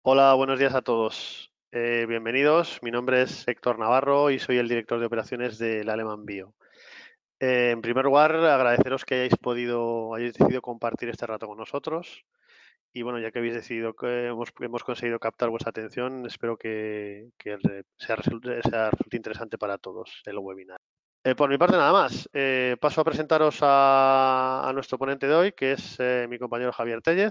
Hola, buenos días a todos. Bienvenidos. Mi nombre es Héctor Navarro y soy el director de operaciones del Alemán Bio. En primer lugar, agradeceros que hayáis decidido compartir este rato con nosotros. Y bueno, ya que habéis decidido que hemos conseguido captar vuestra atención, espero que resulte interesante para todos el webinar. Por mi parte, nada más. Paso a presentaros a nuestro ponente de hoy, que es mi compañero Javier Tellez.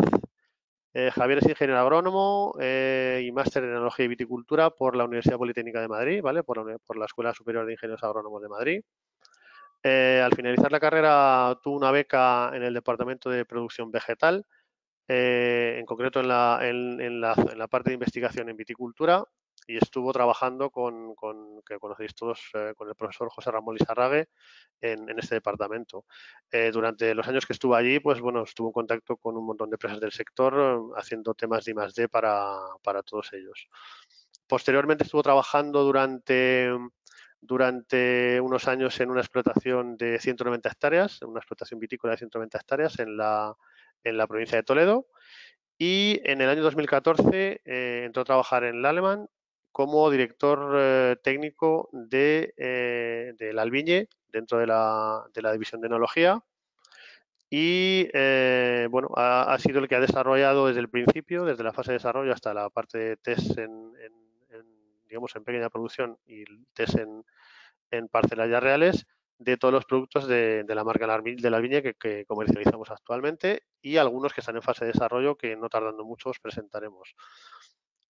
Javier es ingeniero agrónomo y máster en enología y viticultura por la Universidad Politécnica de Madrid, ¿vale? Por la Escuela Superior de Ingenieros Agrónomos de Madrid. Al finalizar la carrera tuvo una beca en el Departamento de Producción Vegetal, en concreto en la parte de investigación en viticultura, y estuvo trabajando que conocéis todos, con el profesor José Ramón Lizarrague en este departamento. Durante los años que estuvo allí, pues bueno, estuvo en contacto con un montón de empresas del sector, haciendo temas de I+D para todos ellos. Posteriormente estuvo trabajando durante unos años en una explotación de 190 hectáreas, una explotación vitícola de 190 hectáreas en la provincia de Toledo. Y en el año 2014 entró a trabajar en el Alemán como director técnico del Albiñe, dentro de la división de enología. Y bueno, ha sido el que ha desarrollado desde el principio, desde la fase de desarrollo hasta la parte de test digamos, en pequeña producción y test en parcelas ya reales, de todos los productos de la marca de la viña que comercializamos actualmente, y algunos que están en fase de desarrollo que no tardando mucho os presentaremos.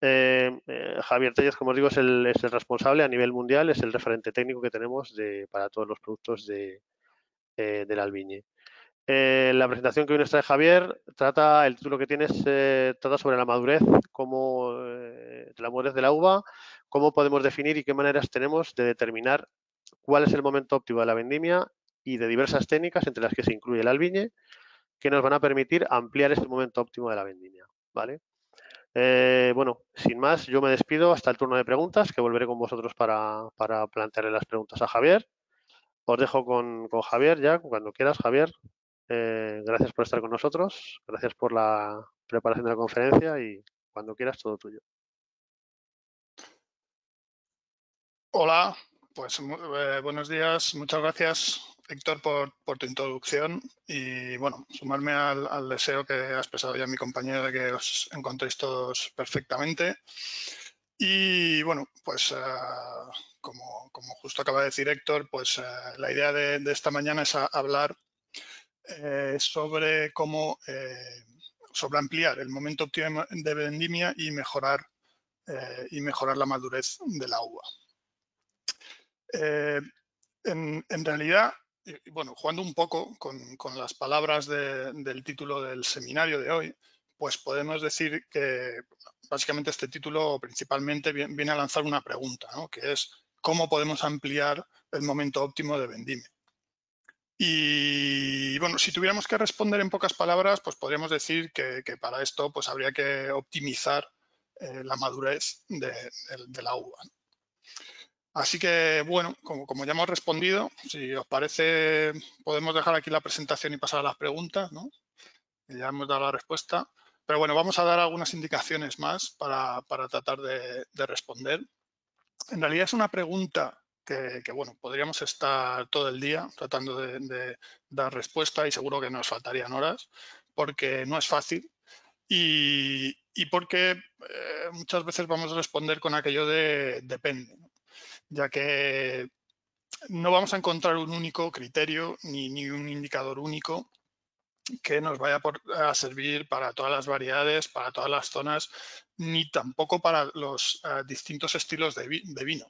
Javier Tellez, como os digo, es el responsable a nivel mundial, es el referente técnico que tenemos para todos los productos del Albiñe. La presentación que hoy nos trae Javier el título que tiene trata sobre la madurez, la madurez de la uva, cómo podemos definir y qué maneras tenemos de determinar cuál es el momento óptimo de la vendimia, y de diversas técnicas, entre las que se incluye el albiñe, que nos van a permitir ampliar ese momento óptimo de la vendimia, ¿vale? Bueno, sin más, yo me despido hasta el turno de preguntas, que volveré con vosotros para plantearle las preguntas a Javier. Os dejo con Javier ya, cuando quieras, Javier. Gracias por estar con nosotros, gracias por la preparación de la conferencia, y cuando quieras, todo tuyo. Hola, pues buenos días. Muchas gracias, Héctor, por tu introducción y, bueno, sumarme al deseo que ha expresado ya mi compañero de que os encontréis todos perfectamente. Y, bueno, pues como justo acaba de decir Héctor, pues la idea de esta mañana es hablar sobre sobre ampliar el momento óptimo de vendimia y mejorar la madurez de la uva. En realidad, bueno, jugando un poco con las palabras del título del seminario de hoy, pues podemos decir que básicamente este título principalmente viene a lanzar una pregunta, ¿no? Que es ¿cómo podemos ampliar el momento óptimo de vendimia? Y bueno, si tuviéramos que responder en pocas palabras, pues podríamos decir que para esto pues habría que optimizar la madurez de la uva. Así que, bueno, como ya hemos respondido, si os parece, podemos dejar aquí la presentación y pasar a las preguntas, ¿no? Ya hemos dado la respuesta. Pero bueno, vamos a dar algunas indicaciones más para tratar de responder. En realidad es una pregunta que, bueno, podríamos estar todo el día tratando de dar respuesta, y seguro que nos faltarían horas, porque no es fácil y porque muchas veces vamos a responder con aquello de depende, ¿no? Ya que no vamos a encontrar un único criterio ni un indicador único que nos vaya a servir para todas las variedades, para todas las zonas, ni tampoco para los distintos estilos de vino.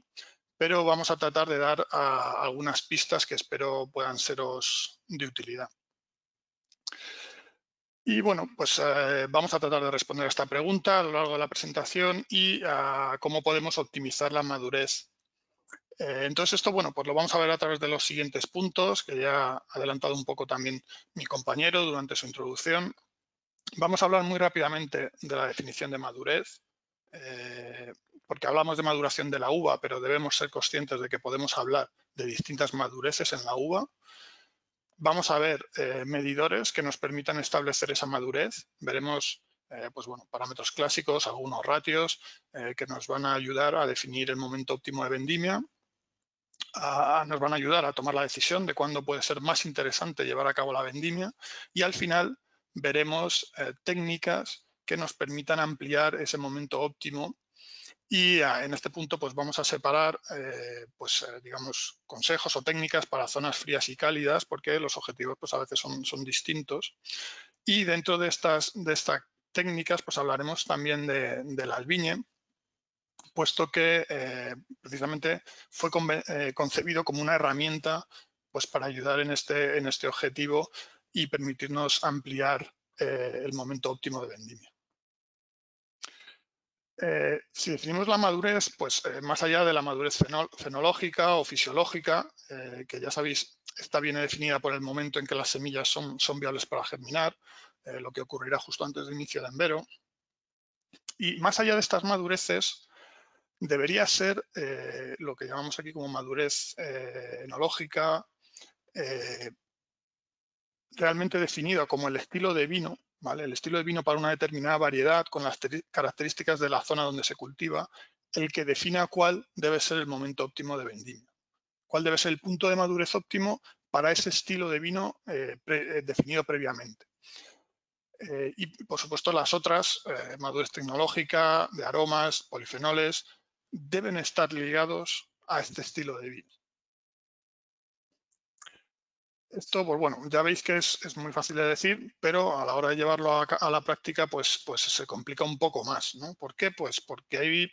Pero vamos a tratar de dar algunas pistas que espero puedan seros de utilidad. Y bueno, pues vamos a tratar de responder a esta pregunta a lo largo de la presentación y cómo podemos optimizar la madurez. Entonces esto, bueno, pues lo vamos a ver a través de los siguientes puntos, que ya ha adelantado un poco también mi compañero durante su introducción. Vamos a hablar muy rápidamente de la definición de madurez, porque hablamos de maduración de la uva, pero debemos ser conscientes de que podemos hablar de distintas madureces en la uva. Vamos a ver medidores que nos permitan establecer esa madurez. Veremos pues bueno, parámetros clásicos, algunos ratios que nos van a ayudar a definir el momento óptimo de vendimia. Nos van a ayudar a tomar la decisión de cuándo puede ser más interesante llevar a cabo la vendimia, y al final veremos técnicas que nos permitan ampliar ese momento óptimo. Y en este punto pues vamos a separar digamos, consejos o técnicas para zonas frías y cálidas, porque los objetivos pues a veces son distintos. Y dentro de estas técnicas pues hablaremos también del Albiñe, puesto que precisamente fue concebido como una herramienta pues para ayudar en este objetivo y permitirnos ampliar el momento óptimo de vendimia. Si definimos la madurez, pues más allá de la madurez fenológica o fisiológica, que ya sabéis está bien definida por el momento en que las semillas son viables para germinar, lo que ocurrirá justo antes del inicio de envero. Y más allá de estas madureces, debería ser lo que llamamos aquí como madurez enológica, realmente definida como el estilo de vino, ¿vale? El estilo de vino para una determinada variedad con las características de la zona donde se cultiva, el que defina cuál debe ser el momento óptimo de vendimia, cuál debe ser el punto de madurez óptimo para ese estilo de vino definido previamente. Y, por supuesto, las otras, madurez tecnológica, de aromas, polifenoles, deben estar ligados a este estilo de vino. Esto, pues bueno, ya veis que es muy fácil de decir, pero a la hora de llevarlo a la práctica, pues se complica un poco más, ¿no? ¿Por qué? Pues porque hay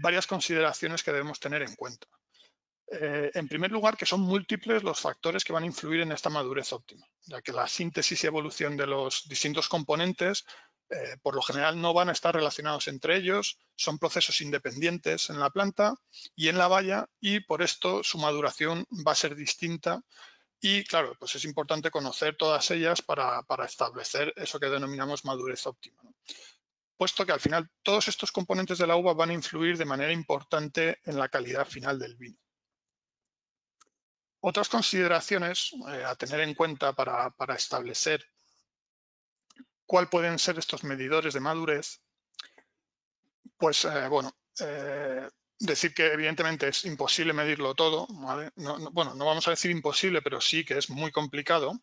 varias consideraciones que debemos tener en cuenta. En primer lugar, que son múltiples los factores que van a influir en esta madurez óptima, ya que la síntesis y evolución de los distintos componentes por lo general no van a estar relacionados entre ellos, son procesos independientes en la planta y en la valla, y por esto su maduración va a ser distinta. Y claro, pues es importante conocer todas ellas para establecer eso que denominamos madurez óptima, ¿no? Puesto que al final todos estos componentes de la uva van a influir de manera importante en la calidad final del vino. Otras consideraciones a tener en cuenta para establecer cuál pueden ser estos medidores de madurez, pues decir que evidentemente es imposible medirlo todo, ¿vale? Bueno, no vamos a decir imposible, pero sí que es muy complicado.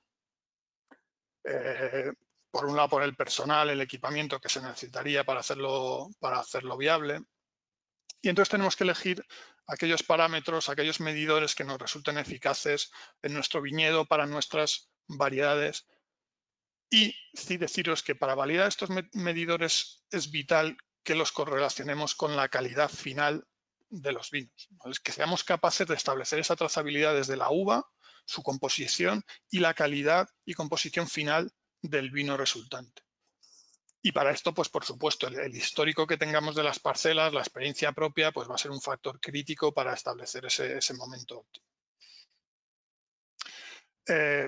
Por un lado, por el personal, el equipamiento que se necesitaría para hacerlo viable. Y entonces tenemos que elegir aquellos parámetros, aquellos medidores que nos resulten eficaces en nuestro viñedo para nuestras variedades. Y sí deciros que para validar estos medidores es vital que los correlacionemos con la calidad final de los vinos, ¿vale? Que seamos capaces de establecer esa trazabilidad desde la uva, su composición y la calidad y composición final del vino resultante. Y para esto, pues por supuesto, el histórico que tengamos de las parcelas, la experiencia propia, pues va a ser un factor crítico para establecer ese momento óptimo.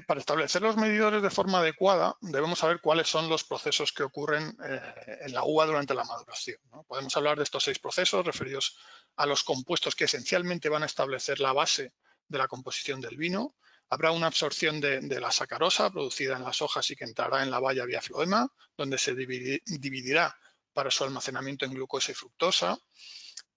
Para establecer los medidores de forma adecuada, debemos saber cuáles son los procesos que ocurren en la uva durante la maduración, ¿no? Podemos hablar de estos 6 procesos referidos a los compuestos que esencialmente van a establecer la base de la composición del vino. Habrá una absorción de la sacarosa producida en las hojas y que entrará en la valla vía floema, donde se dividirá para su almacenamiento en glucosa y fructosa.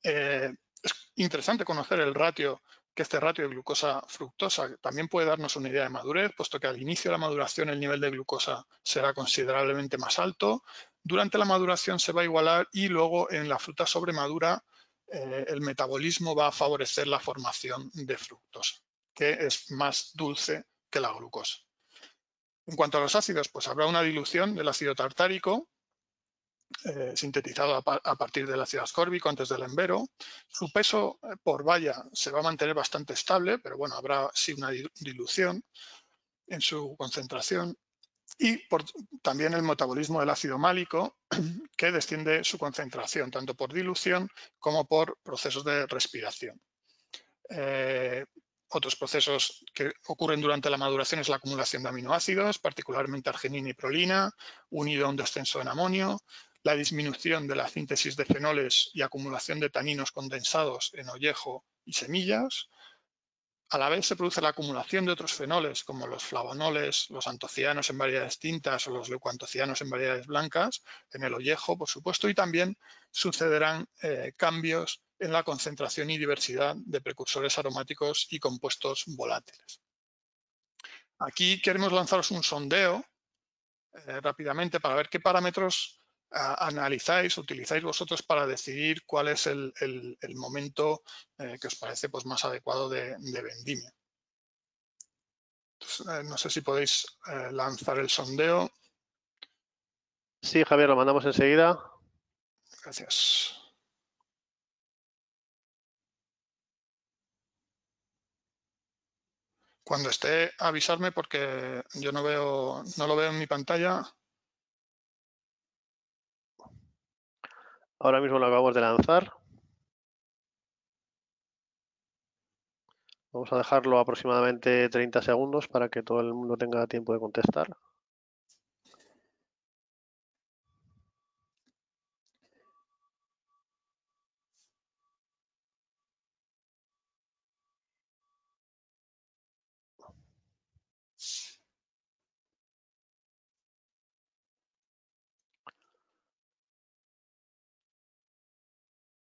Es interesante conocer el ratio, que este ratio de glucosa-fructosa también puede darnos una idea de madurez, puesto que al inicio de la maduración el nivel de glucosa será considerablemente más alto. Durante la maduración se va a igualar y luego en la fruta sobremadura el metabolismo va a favorecer la formación de fructosa, que es más dulce que la glucosa. En cuanto a los ácidos, pues habrá una dilución del ácido tartárico, sintetizado a partir del ácido ascórbico antes del envero. Su peso por valla se va a mantener bastante estable, pero bueno, habrá sí una dilución en su concentración. Y también el metabolismo del ácido málico, que desciende su concentración, tanto por dilución como por procesos de respiración. Otros procesos que ocurren durante la maduración es la acumulación de aminoácidos, particularmente arginina y prolina, unido a un descenso en amonio, la disminución de la síntesis de fenoles y acumulación de taninos condensados en ollejo y semillas, a la vez se produce la acumulación de otros fenoles, como los flavonoles, los antocianos en variedades tintas o los leucoantocianos en variedades blancas, en el ollejo, por supuesto, y también sucederán cambios en la concentración y diversidad de precursores aromáticos y compuestos volátiles. Aquí queremos lanzaros un sondeo rápidamente para ver qué parámetros analizáis, utilizáis vosotros para decidir cuál es el momento que os parece pues, más adecuado de vendimia. Entonces, no sé si podéis lanzar el sondeo. Sí, Javier, lo mandamos enseguida. Gracias. Cuando esté, avisarme porque yo no lo veo en mi pantalla. Ahora mismo lo acabamos de lanzar. Vamos a dejarlo aproximadamente 30 segundos para que todo el mundo tenga tiempo de contestar.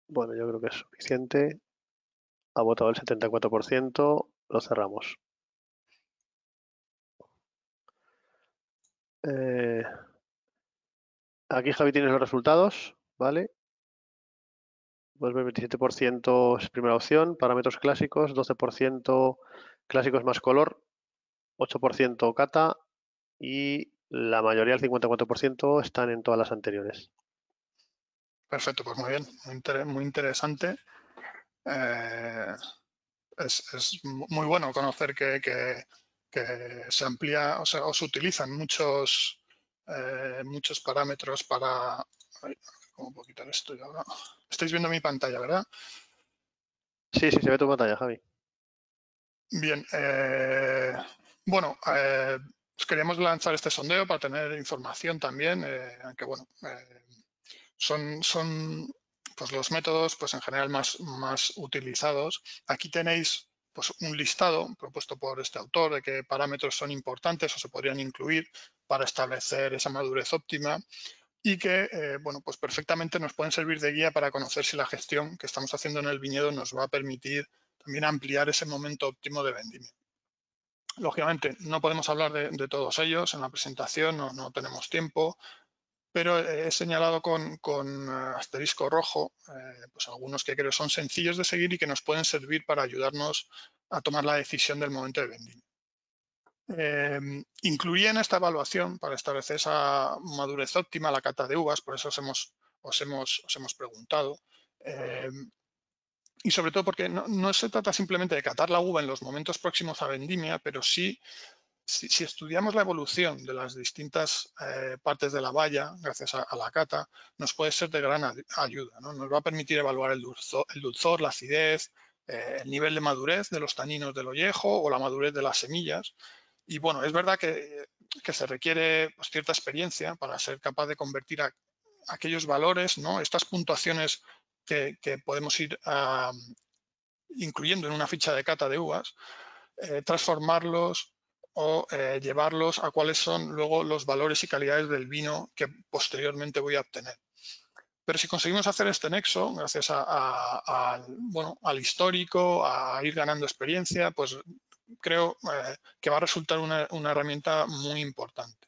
Bueno, yo creo que es suficiente. Ha votado el 74%. Lo cerramos. Aquí, Javi, tienes los resultados, ¿vale? Puedes ver 27% es primera opción, parámetros clásicos, 12% clásicos más color, 8% cata y la mayoría, el 54%, están en todas las anteriores. Perfecto, pues muy bien, muy interesante. Es muy bueno conocer que se amplía, o se utilizan muchos parámetros para... ¿Cómo puedo quitar esto ya ahora? Estáis viendo mi pantalla, ¿verdad? Sí, se ve tu pantalla, Javi. Bien, bueno, pues queríamos lanzar este sondeo para tener información también, aunque bueno, son pues los métodos pues en general más utilizados. Aquí tenéis pues un listado propuesto por este autor de qué parámetros son importantes o se podrían incluir para establecer esa madurez óptima y que bueno, pues perfectamente nos pueden servir de guía para conocer si la gestión que estamos haciendo en el viñedo nos va a permitir también ampliar ese momento óptimo de vendimia. Lógicamente, no podemos hablar de todos ellos en la presentación, no tenemos tiempo, pero he señalado con asterisco rojo pues algunos que creo son sencillos de seguir y que nos pueden servir para ayudarnos a tomar la decisión del momento de vendimia. Incluí en esta evaluación, para establecer esa madurez óptima, la cata de uvas, por eso os hemos preguntado. Y sobre todo porque no se trata simplemente de catar la uva en los momentos próximos a vendimia, pero sí, si estudiamos la evolución de las distintas partes de la valla, gracias a la cata, nos puede ser de gran ayuda, ¿no? Nos va a permitir evaluar el dulzor, la acidez, el nivel de madurez de los taninos del ollejo o la madurez de las semillas. Y bueno, es verdad que se requiere pues, cierta experiencia para ser capaz de convertir aquellos valores, ¿no? Estas puntuaciones que podemos ir incluyendo en una ficha de cata de uvas, transformarlos o llevarlos a cuáles son luego los valores y calidades del vino que posteriormente voy a obtener. Pero si conseguimos hacer este nexo, gracias al histórico, a ir ganando experiencia, pues creo que va a resultar una herramienta muy importante.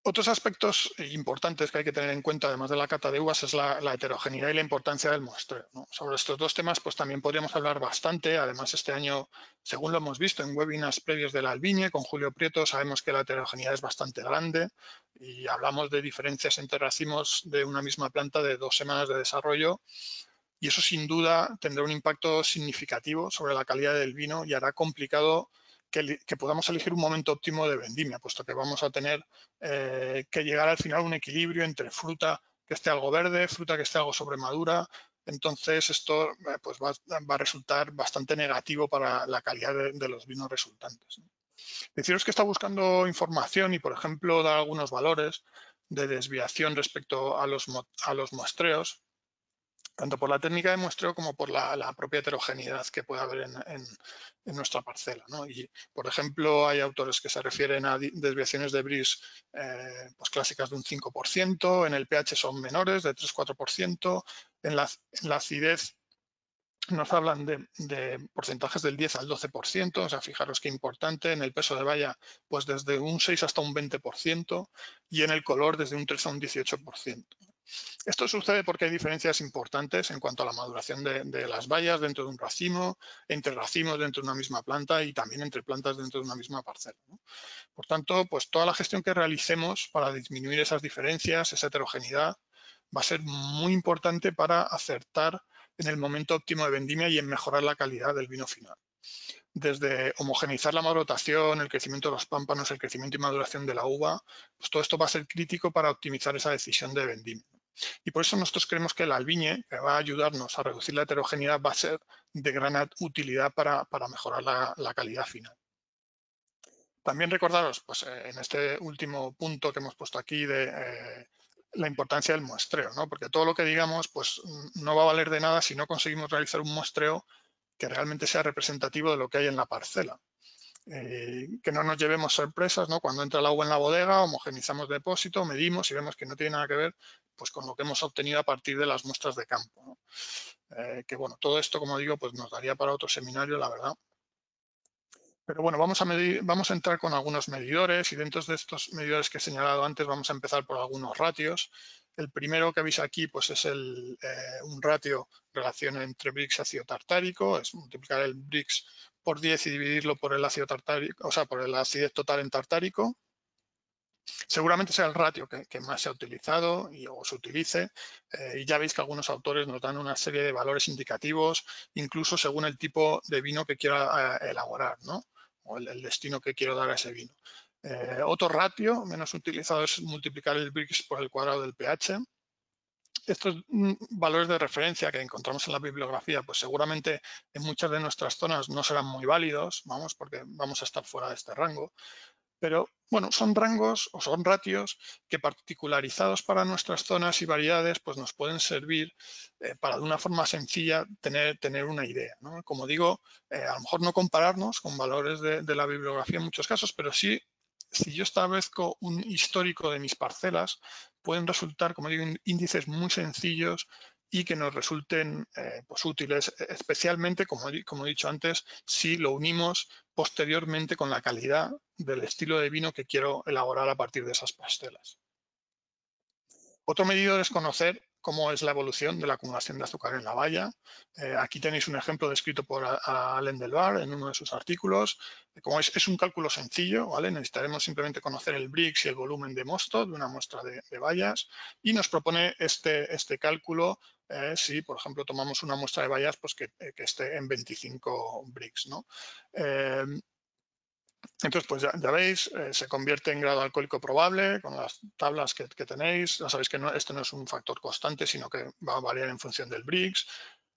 Otros aspectos importantes que hay que tener en cuenta, además de la cata de uvas, es la heterogeneidad y la importancia del muestreo, ¿no? Sobre estos dos temas, pues también podríamos hablar bastante. Además, este año, según lo hemos visto en webinars previos de la Albiñe, con Julio Prieto, sabemos que la heterogeneidad es bastante grande y hablamos de diferencias entre racimos de una misma planta de 2 semanas de desarrollo. Y eso sin duda tendrá un impacto significativo sobre la calidad del vino y hará complicado que podamos elegir un momento óptimo de vendimia, puesto que vamos a tener que llegar al final a un equilibrio entre fruta que esté algo verde, fruta que esté algo sobremadura. Entonces esto pues va a resultar bastante negativo para la calidad de los vinos resultantes. Deciros que está buscando información y, por ejemplo, dar algunos valores de desviación respecto a los muestreos. tanto por la técnica de muestreo como por la propia heterogeneidad que puede haber en nuestra parcela, ¿no? Y, por ejemplo, hay autores que se refieren a desviaciones de Brice pues clásicas de un 5%, en el pH son menores, de 3-4%, en la acidez nos hablan de porcentajes del 10 al 12%, o sea, fijaros qué importante, en el peso de valla, pues desde un 6 hasta un 20%, y en el color desde un 3 a un 18%. Esto sucede porque hay diferencias importantes en cuanto a la maduración de las bayas dentro de un racimo, entre racimos dentro de una misma planta y también entre plantas dentro de una misma parcela, ¿no? Por tanto, pues toda la gestión que realicemos para disminuir esas diferencias, esa heterogeneidad, va a ser muy importante para acertar en el momento óptimo de vendimia y en mejorar la calidad del vino final. Desde homogeneizar la maduración, el crecimiento de los pámpanos, el crecimiento y maduración de la uva, pues todo esto va a ser crítico para optimizar esa decisión de vendimia. Y por eso nosotros creemos que el albiñe, que va a ayudarnos a reducir la heterogeneidad, va a ser de gran utilidad para mejorar la calidad final. También recordaros, pues en este último punto que hemos puesto aquí de la importancia del muestreo, ¿no? Porque todo lo que digamos pues no va a valer de nada si no conseguimos realizar un muestreo que realmente sea representativo de lo que hay en la parcela. Que no nos llevemos sorpresas, ¿no? Cuando entra el agua en la bodega, homogenizamos depósito, medimos y vemos que no tiene nada que ver pues, con lo que hemos obtenido a partir de las muestras de campo, ¿no? Que bueno, todo esto, como digo, pues nos daría para otro seminario, la verdad. Pero bueno, vamos a entrar con algunos medidores y dentro de estos medidores que he señalado antes vamos a empezar por algunos ratios. El primero que veis aquí pues es un ratio relación entre Brix y ácido tartárico, es multiplicar el Brix por 10 y dividirlo por el ácido tartárico, o sea, por el acidez total en tartárico. Seguramente sea el ratio que más se ha utilizado o se utilice, y ya veis que algunos autores nos dan una serie de valores indicativos, incluso según el tipo de vino que quiera elaborar, ¿no? O el destino que quiero dar a ese vino. Otro ratio menos utilizado es multiplicar el Brix por el cuadrado del pH. Estos valores de referencia que encontramos en la bibliografía, pues seguramente en muchas de nuestras zonas no serán muy válidos, vamos, porque vamos a estar fuera de este rango. Pero bueno, son rangos o son ratios que particularizados para nuestras zonas y variedades pues nos pueden servir para de una forma sencilla tener una idea, ¿no? Como digo, a lo mejor no compararnos con valores de la bibliografía en muchos casos, pero sí, si yo establezco un histórico de mis parcelas, pueden resultar, como digo, índices muy sencillos y que nos resulten pues útiles, especialmente, como he dicho antes, si lo unimos posteriormente con la calidad del estilo de vino que quiero elaborar a partir de esas pastelas. Otro medidor es conocer cómo es la evolución de la acumulación de azúcar en la valla. Aquí tenéis un ejemplo descrito por Alain Delbar en uno de sus artículos. Como es un cálculo sencillo, ¿vale? Necesitaremos simplemente conocer el Brix y el volumen de mosto de una muestra de bayas y nos propone este cálculo si, por ejemplo, tomamos una muestra de bayas pues que esté en 25 Brix, ¿no? Entonces, pues ya veis, se convierte en grado alcohólico probable con las tablas que tenéis. Ya sabéis que esto no es un factor constante, sino que va a variar en función del Brix.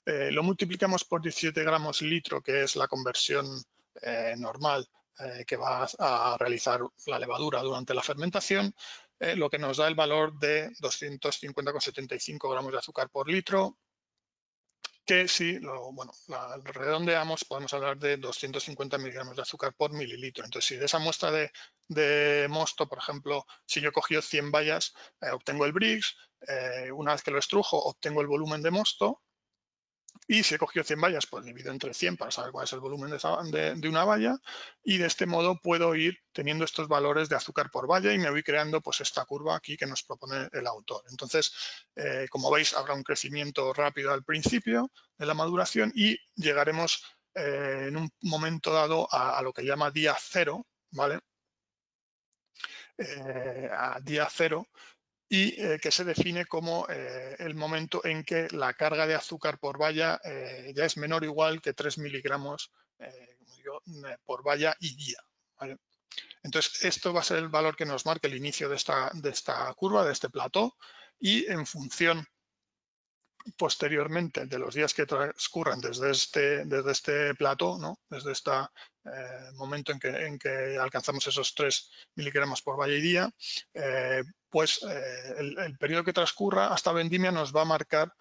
Lo multiplicamos por 17 gramos litro, que es la conversión normal que va a realizar la levadura durante la fermentación, lo que nos da el valor de 250,75 gramos de azúcar por litro, que si la redondeamos podemos hablar de 250 miligramos de azúcar por mililitro. Entonces, si de esa muestra de mosto, por ejemplo, si yo he cogido 100 bayas, obtengo el Brix, una vez que lo estrujo, obtengo el volumen de mosto, y si he cogido 100 bayas, pues divido entre 100 para saber cuál es el volumen de una baya, y de este modo puedo ir teniendo estos valores de azúcar por baya y me voy creando pues esta curva aquí que nos propone el autor. Entonces, como veis, habrá un crecimiento rápido al principio de la maduración y llegaremos en un momento dado a lo que llama día cero, ¿vale? A día cero, y que se define como el momento en que la carga de azúcar por valla ya es menor o igual que 3 miligramos como digo, por valla y día, ¿vale? Entonces, esto va a ser el valor que nos marque el inicio de esta curva, de este plató, y en función posteriormente de los días que transcurran desde este plató, ¿no? Desde este momento en que alcanzamos esos 3 miligramos por valla y día, pues el periodo que transcurra hasta vendimia nos va a marcar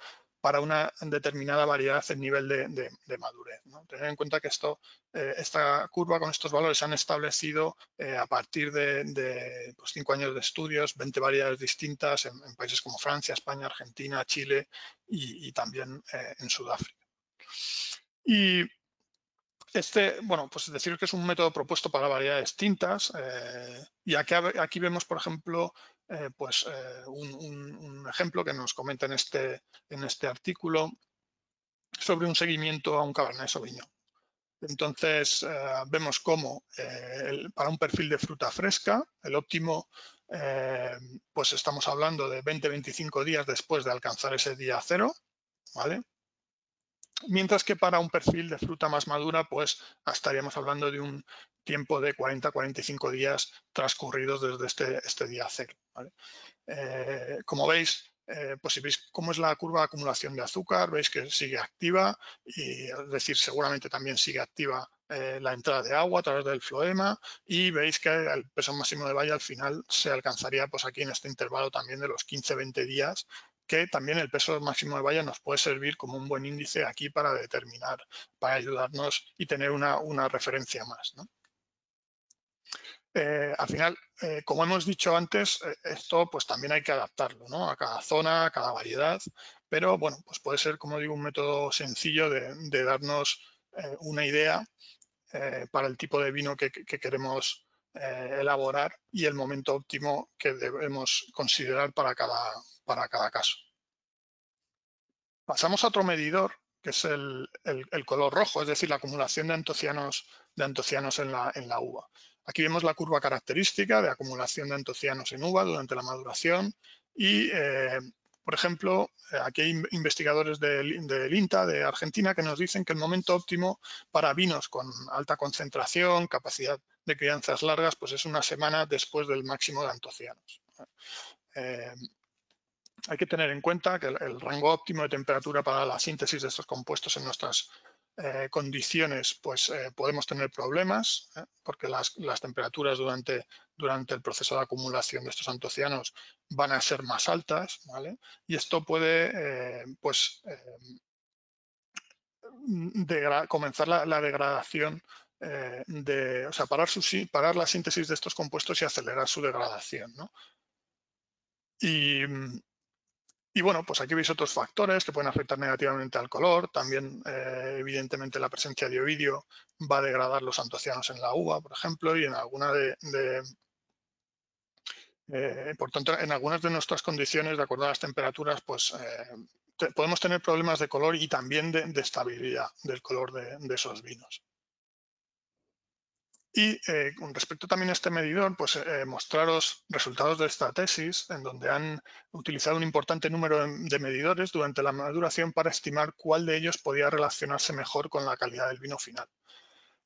para una determinada variedad en nivel de madurez, ¿no? Tener en cuenta que esta curva con estos valores se han establecido a partir de pues, 5 años de estudios, 20 variedades distintas en países como Francia, España, Argentina, Chile y también en Sudáfrica. Y bueno, pues decir que es un método propuesto para variedades distintas. Y aquí vemos, por ejemplo, un ejemplo que nos comenta en este artículo sobre un seguimiento a un Cabernet Sauvignon. Entonces, vemos cómo para un perfil de fruta fresca, el óptimo, pues estamos hablando de 20-25 días después de alcanzar ese día cero, ¿vale? Mientras que para un perfil de fruta más madura, pues estaríamos hablando de un tiempo de 40-45 días transcurridos desde este día cero, ¿vale? Como veis, pues si veis cómo es la curva de acumulación de azúcar, veis que sigue activa, y es decir, seguramente también sigue activa la entrada de agua a través del floema, y veis que el peso máximo de valla al final se alcanzaría pues aquí en este intervalo también de los 15-20 días, que también el peso máximo de valla nos puede servir como un buen índice aquí para determinar, para ayudarnos y tener una referencia más, ¿no? Al final, como hemos dicho antes, esto pues también hay que adaptarlo, ¿no? A cada zona, a cada variedad, pero bueno, pues puede ser, como digo, un método sencillo de darnos una idea para el tipo de vino que queremos elaborar y el momento óptimo que debemos considerar para cada caso. Pasamos a otro medidor, que es el color rojo, es decir, la acumulación de antocianos en la uva. Aquí vemos la curva característica de acumulación de antocianos en uva durante la maduración y, por ejemplo, aquí hay investigadores del INTA de Argentina que nos dicen que el momento óptimo para vinos con alta concentración, capacidad de crianzas largas, pues es una semana después del máximo de antocianos. Hay que tener en cuenta que el rango óptimo de temperatura para la síntesis de estos compuestos en nuestras condiciones, pues podemos tener problemas, porque las temperaturas durante el proceso de acumulación de estos antocianos van a ser más altas, ¿vale? Y esto puede, comenzar la degradación, o sea, parar la síntesis de estos compuestos y acelerar su degradación, ¿no? Y bueno, pues aquí veis otros factores que pueden afectar negativamente al color. También, evidentemente, la presencia de oidio va a degradar los antocianos en la uva, por ejemplo, y en por tanto, en algunas de nuestras condiciones, de acuerdo a las temperaturas, pues podemos tener problemas de color y también de estabilidad del color de esos vinos. Y con respecto también a este medidor, pues mostraros resultados de esta tesis en donde han utilizado un importante número de medidores durante la maduración para estimar cuál de ellos podía relacionarse mejor con la calidad del vino final.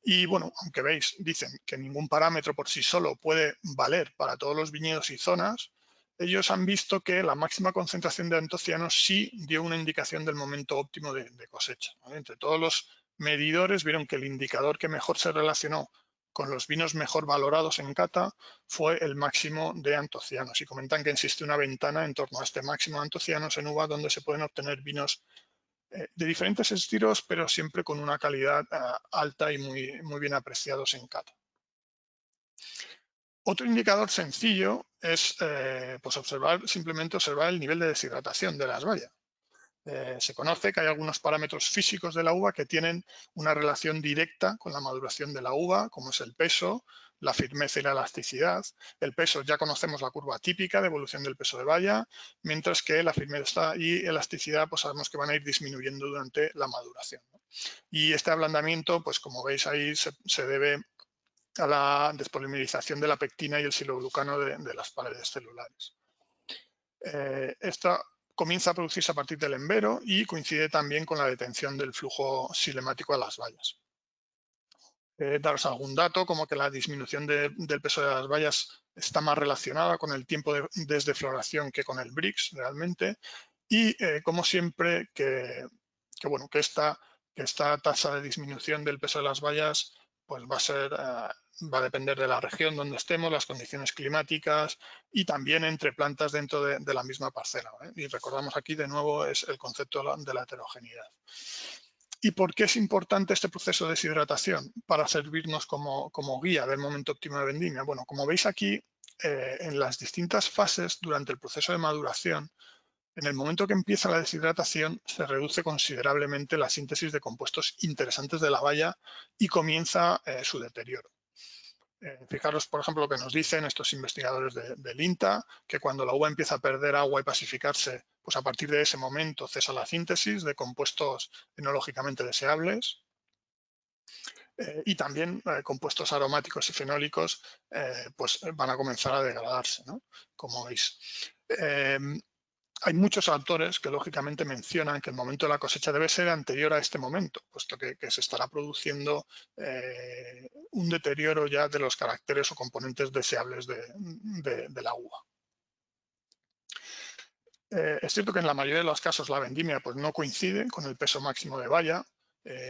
Y bueno, aunque veis, dicen que ningún parámetro por sí solo puede valer para todos los viñedos y zonas, ellos han visto que la máxima concentración de antocianos sí dio una indicación del momento óptimo de cosecha, ¿vale? Entre todos los medidores vieron que el indicador que mejor se relacionó con los vinos mejor valorados en cata fue el máximo de antocianos, y comentan que existe una ventana en torno a este máximo de antocianos en uva donde se pueden obtener vinos de diferentes estilos, pero siempre con una calidad alta y muy bien apreciados en cata. Otro indicador sencillo es pues simplemente observar el nivel de deshidratación de las bayas. Se conoce que hay algunos parámetros físicos de la uva que tienen una relación directa con la maduración de la uva, como es el peso, la firmeza y la elasticidad. El peso, ya conocemos la curva típica de evolución del peso de valla, mientras que la firmeza y elasticidad pues sabemos que van a ir disminuyendo durante la maduración, ¿no? Y este ablandamiento, pues como veis ahí, se debe a la despolimerización de la pectina y el siloglucano de las paredes celulares. Esta comienza a producirse a partir del embero y coincide también con la detención del flujo silemático a las bayas. Daros algún dato, como que la disminución del peso de las bayas está más relacionada con el tiempo desde floración que con el Brix realmente, y como siempre que esta tasa de disminución del peso de las bayas pues va a ser va a depender de la región donde estemos, las condiciones climáticas y también entre plantas dentro de la misma parcela, ¿eh? Y recordamos aquí de nuevo es el concepto de la heterogeneidad. ¿Y por qué es importante este proceso de deshidratación para servirnos como guía del momento óptimo de vendimia? Bueno, como veis aquí, en las distintas fases durante el proceso de maduración, en el momento que empieza la deshidratación, se reduce considerablemente la síntesis de compuestos interesantes de la baya y comienza su deterioro. Fijaros, por ejemplo, lo que nos dicen estos investigadores del INTA, que cuando la uva empieza a perder agua y pacificarse, pues a partir de ese momento cesa la síntesis de compuestos enológicamente deseables. Y también compuestos aromáticos y fenólicos pues van a comenzar a degradarse, ¿no? Como veis. Hay muchos autores que lógicamente mencionan que el momento de la cosecha debe ser anterior a este momento, puesto que se estará produciendo un deterioro ya de los caracteres o componentes deseables de la uva. Es cierto que en la mayoría de los casos la vendimia pues, no coincide con el peso máximo de valla,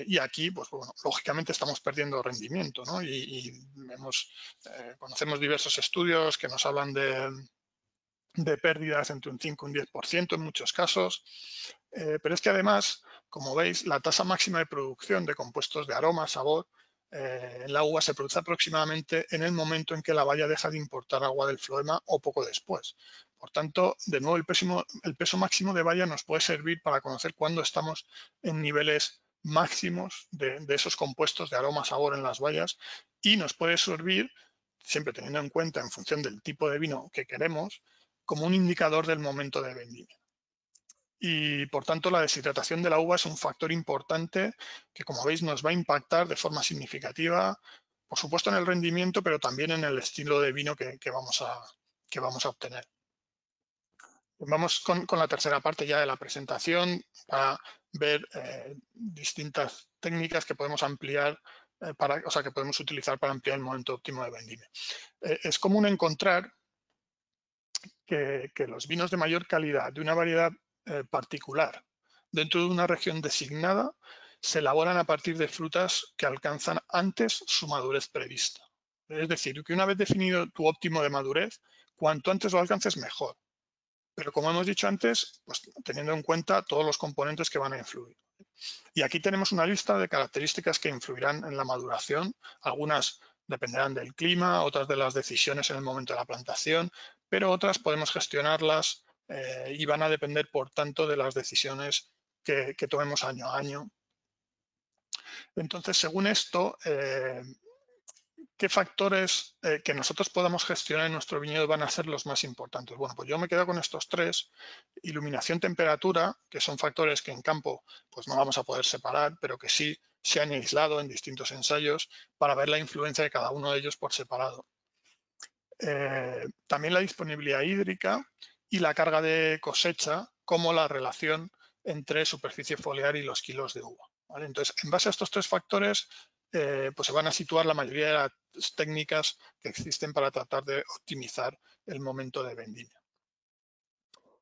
y aquí, pues bueno, lógicamente estamos perdiendo rendimiento, ¿no? Conocemos diversos estudios que nos hablan de pérdidas entre un 5 y un 10% en muchos casos, pero es que además, como veis, la tasa máxima de producción de compuestos de aroma, sabor, en la uva se produce aproximadamente en el momento en que la valla deja de importar agua del floema o poco después. Por tanto, de nuevo, el peso máximo de valla nos puede servir para conocer cuándo estamos en niveles máximos de esos compuestos de aroma, sabor en las bayas, y nos puede servir, siempre teniendo en cuenta en función del tipo de vino que queremos, como un indicador del momento de vendimia. Y por tanto la deshidratación de la uva es un factor importante que, como veis, nos va a impactar de forma significativa, por supuesto en el rendimiento, pero también en el estilo de vino que vamos a obtener. Vamos con la tercera parte ya de la presentación para ver distintas técnicas que podemos ampliar, que podemos utilizar para ampliar el momento óptimo de vendimia. Es común encontrar que los vinos de mayor calidad de una variedad particular dentro de una región designada se elaboran a partir de frutas que alcanzan antes su madurez prevista. Es decir, que una vez definido tu óptimo de madurez, cuanto antes lo alcances mejor. Pero como hemos dicho antes, pues teniendo en cuenta todos los componentes que van a influir. Y aquí tenemos una lista de características que influirán en la maduración. Algunas dependerán del clima, otras de las decisiones en el momento de la plantación, pero otras podemos gestionarlas y van a depender, por tanto, de las decisiones que tomemos año a año. Entonces, según esto, ¿qué factores que nosotros podamos gestionar en nuestro viñedo van a ser los más importantes? Bueno, pues yo me quedo con estos tres: iluminación, temperatura, que son factores que en campo pues no vamos a poder separar, pero que sí se han aislado en distintos ensayos para ver la influencia de cada uno de ellos por separado. También la disponibilidad hídrica y la carga de cosecha, como la relación entre superficie foliar y los kilos de uva, ¿vale? Entonces, en base a estos tres factores, pues se van a situar la mayoría de las técnicas que existen para tratar de optimizar el momento de vendimia.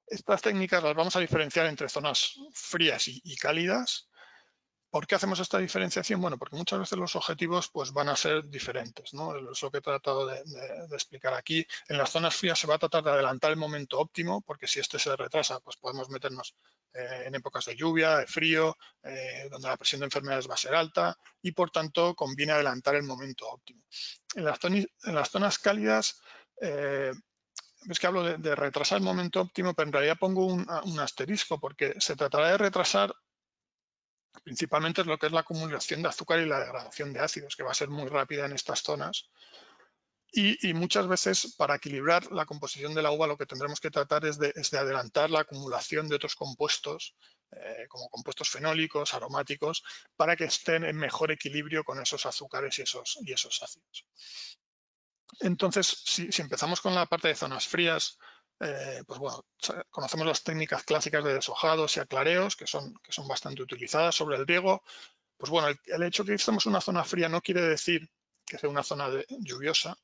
Estas técnicas las vamos a diferenciar entre zonas frías y cálidas. ¿Por qué hacemos esta diferenciación? Bueno, porque muchas veces los objetivos pues, van a ser diferentes, ¿no? Es lo que he tratado de explicar aquí. En las zonas frías se va a tratar de adelantar el momento óptimo, porque si este se retrasa, pues podemos meternos en épocas de lluvia, de frío, donde la presión de enfermedades va a ser alta y, por tanto, conviene adelantar el momento óptimo. En las zonas cálidas, es que hablo de retrasar el momento óptimo, pero en realidad pongo un asterisco, porque se tratará de retrasar principalmente es lo que es la acumulación de azúcar y la degradación de ácidos, que va a ser muy rápida en estas zonas. Y muchas veces, para equilibrar la composición de la uva, lo que tendremos que tratar es de adelantar la acumulación de otros compuestos, como compuestos fenólicos, aromáticos, para que estén en mejor equilibrio con esos azúcares y esos ácidos. Entonces, si empezamos con la parte de zonas frías, pues bueno, conocemos las técnicas clásicas de deshojados y aclareos, que son bastante utilizadas sobre el riego. Pues bueno, el hecho de que estemos en una zona fría no quiere decir que sea una zona lluviosa,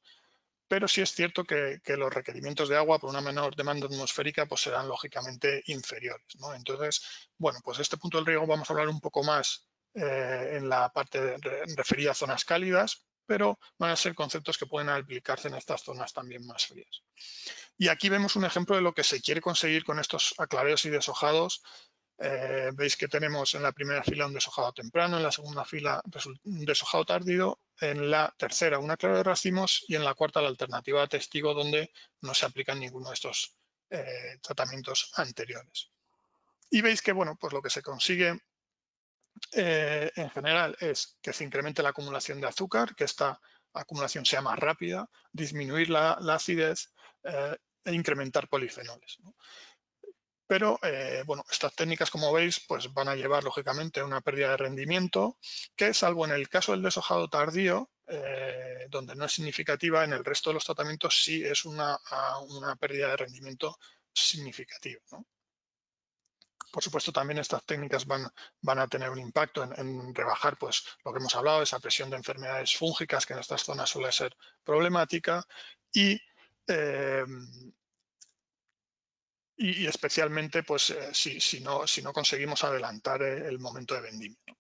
pero sí es cierto que los requerimientos de agua por una menor demanda atmosférica pues serán lógicamente inferiores, ¿no? Entonces, bueno, pues este punto del riego vamos a hablar un poco más en la parte referida a zonas cálidas, pero van a ser conceptos que pueden aplicarse en estas zonas también más frías. Y aquí vemos un ejemplo de lo que se quiere conseguir con estos aclareos y deshojados. Veis que tenemos en la primera fila un deshojado temprano, en la segunda fila un deshojado tardío, en la tercera un aclareo de racimos y en la cuarta la alternativa de testigo, donde no se aplican ninguno de estos tratamientos anteriores. Y veis que bueno, pues lo que se consigue en general es que se incremente la acumulación de azúcar, que esta acumulación sea más rápida, disminuir la acidez e incrementar polifenoles, ¿no? Pero, bueno, estas técnicas, como veis, pues van a llevar, lógicamente, a una pérdida de rendimiento que, salvo en el caso del deshojado tardío, donde no es significativa, en el resto de los tratamientos sí es una pérdida de rendimiento significativa, ¿no? Por supuesto, también estas técnicas van a tener un impacto en rebajar, pues, lo que hemos hablado, esa presión de enfermedades fúngicas, que en estas zonas suele ser problemática, y especialmente pues, si no conseguimos adelantar el momento de vendimia.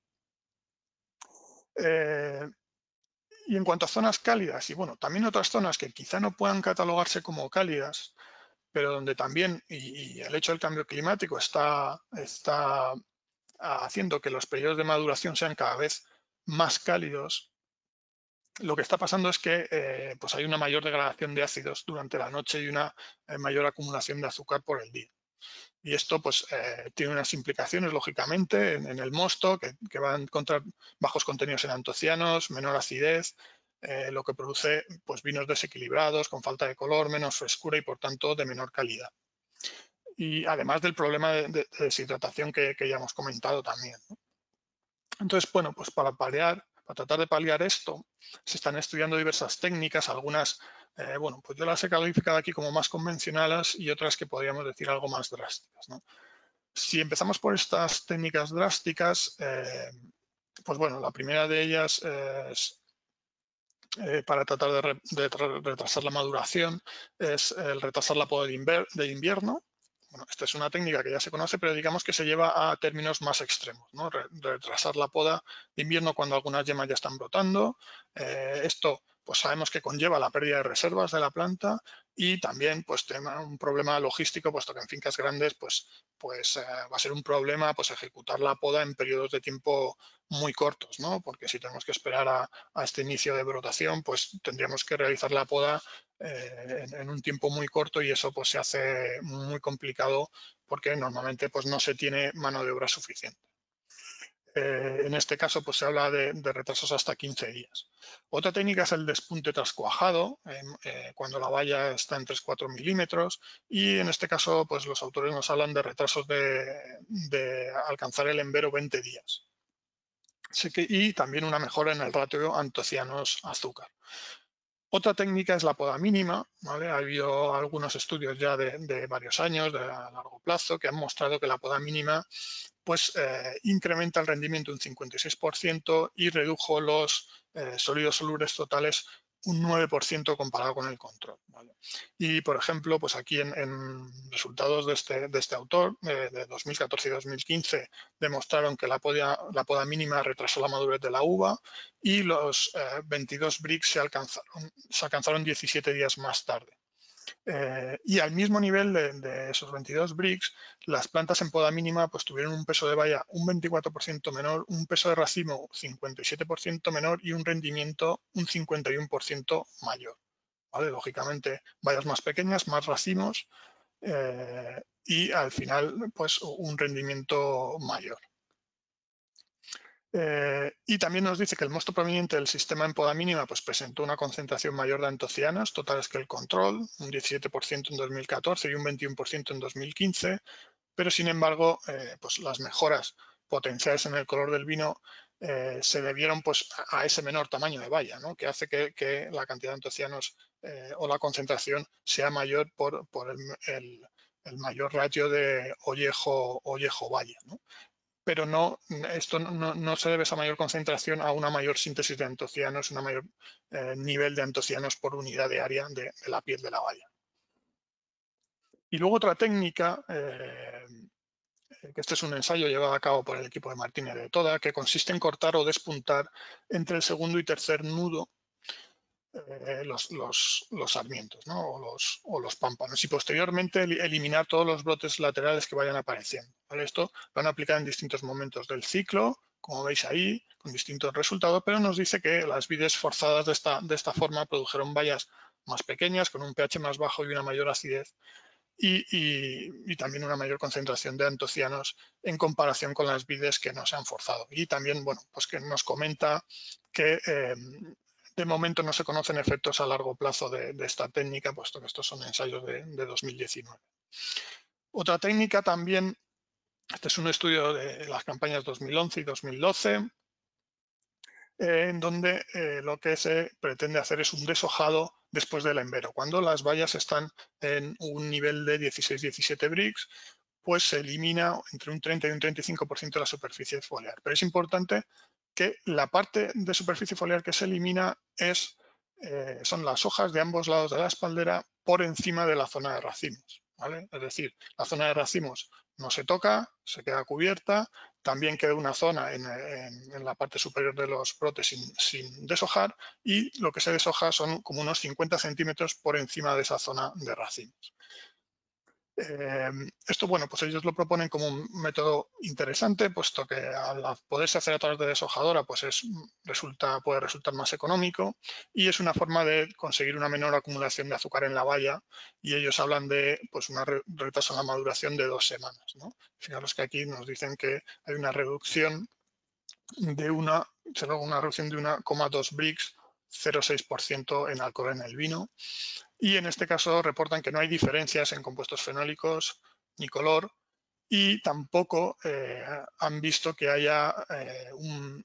Y en cuanto a zonas cálidas, y bueno, también otras zonas que quizá no puedan catalogarse como cálidas, pero donde también, y el hecho del cambio climático está haciendo que los periodos de maduración sean cada vez más cálidos, lo que está pasando es que pues hay una mayor degradación de ácidos durante la noche y una mayor acumulación de azúcar por el día. Y esto pues, tiene unas implicaciones, lógicamente, en el mosto, que va a encontrar bajos contenidos en antocianos, menor acidez, lo que produce pues, vinos desequilibrados, con falta de color, menos frescura y, por tanto, de menor calidad. Y además del problema de deshidratación que ya hemos comentado también, ¿no? Entonces, bueno, pues para tratar de paliar esto, se están estudiando diversas técnicas, algunas, bueno, pues yo las he calificado aquí como más convencionales y otras que podríamos decir algo más drásticas, ¿no? Si empezamos por estas técnicas drásticas, pues bueno, la primera de ellas es, para tratar de retrasar la maduración, es el retrasar la poda de invierno. Bueno, esta es una técnica que ya se conoce, pero digamos que se lleva a términos más extremos, ¿no? Retrasar la poda de invierno cuando algunas yemas ya están brotando. Esto pues sabemos que conlleva la pérdida de reservas de la planta y también pues un problema logístico, puesto que en fincas grandes pues va a ser un problema pues ejecutar la poda en periodos de tiempo muy cortos, ¿no? Porque si tenemos que esperar a este inicio de brotación, pues tendríamos que realizar la poda en un tiempo muy corto y eso pues se hace muy complicado porque normalmente pues no se tiene mano de obra suficiente. En este caso pues se habla de retrasos hasta 15 días. Otra técnica es el despunte trascuajado, cuando la valla está en 3-4 milímetros, y en este caso pues los autores nos hablan de retrasos de alcanzar el envero 20 días. Y también una mejora en el ratio antocianos-azúcar. Otra técnica es la poda mínima, ¿vale? Ha habido algunos estudios ya de varios años, de a largo plazo, que han mostrado que la poda mínima pues, incrementa el rendimiento un 56% y redujo los sólidos solubles totales un 9% comparado con el control, ¿vale? Y, por ejemplo, pues aquí en resultados de este autor, de 2014 y 2015, demostraron que la poda mínima retrasó la madurez de la uva y los 22 Brix se alcanzaron 17 días más tarde. Y al mismo nivel de esos 22 Brix, las plantas en poda mínima pues, tuvieron un peso de valla un 24% menor, un peso de racimo 57% menor y un rendimiento un 51% mayor, ¿vale? Lógicamente, vallas más pequeñas, más racimos y al final pues, un rendimiento mayor. Y también nos dice que el mosto proveniente del sistema en poda mínima pues, presentó una concentración mayor de antocianos totales que el control, un 17% en 2014 y un 21% en 2015, pero sin embargo pues, las mejoras potenciales en el color del vino se debieron pues, a ese menor tamaño de valla, ¿no? Que hace que la cantidad de antocianos o la concentración sea mayor por el mayor ratio de ollejo-valla, ¿no? Pero esto no se debe a esa mayor concentración a una mayor síntesis de antocianos, un mayor nivel de antocianos por unidad de área de la piel de la valla. Y luego otra técnica, que este es un ensayo llevado a cabo por el equipo de Martínez de Toda, que consiste en cortar o despuntar entre el segundo y tercer nudo los sarmientos, ¿no? o los pámpanos, y posteriormente eliminar todos los brotes laterales que vayan apareciendo, ¿vale? Esto lo han aplicado en distintos momentos del ciclo, como veis ahí, con distintos resultados, pero nos dice que las vides forzadas de esta forma produjeron bayas más pequeñas, con un pH más bajo y una mayor acidez, y también una mayor concentración de antocianos en comparación con las vides que no se han forzado. Y también, bueno, pues que nos comenta que de momento no se conocen efectos a largo plazo de esta técnica, puesto que estos son ensayos de 2019. Otra técnica también, este es un estudio de las campañas 2011 y 2012, en donde lo que se pretende hacer es un deshojado después del envero. Cuando las bayas están en un nivel de 16-17 Brix, pues se elimina entre un 30 y un 35% de la superficie foliar. Pero es importante que la parte de superficie foliar que se elimina son las hojas de ambos lados de la espaldera por encima de la zona de racimos, ¿vale? Es decir, la zona de racimos no se toca, se queda cubierta, también queda una zona en la parte superior de los brotes sin deshojar, y lo que se deshoja son como unos 50 centímetros por encima de esa zona de racimos. Esto, bueno, pues ellos lo proponen como un método interesante, puesto que al poderse hacer a través de deshojadora, pues puede resultar más económico, y es una forma de conseguir una menor acumulación de azúcar en la baya, y ellos hablan de pues un retraso en la maduración de 2 semanas, ¿no? Fijaros que aquí nos dicen que hay una reducción de una reducción de 1,2 Brix, 0,6% en alcohol en el vino. Y en este caso reportan que no hay diferencias en compuestos fenólicos ni color, y tampoco han visto que haya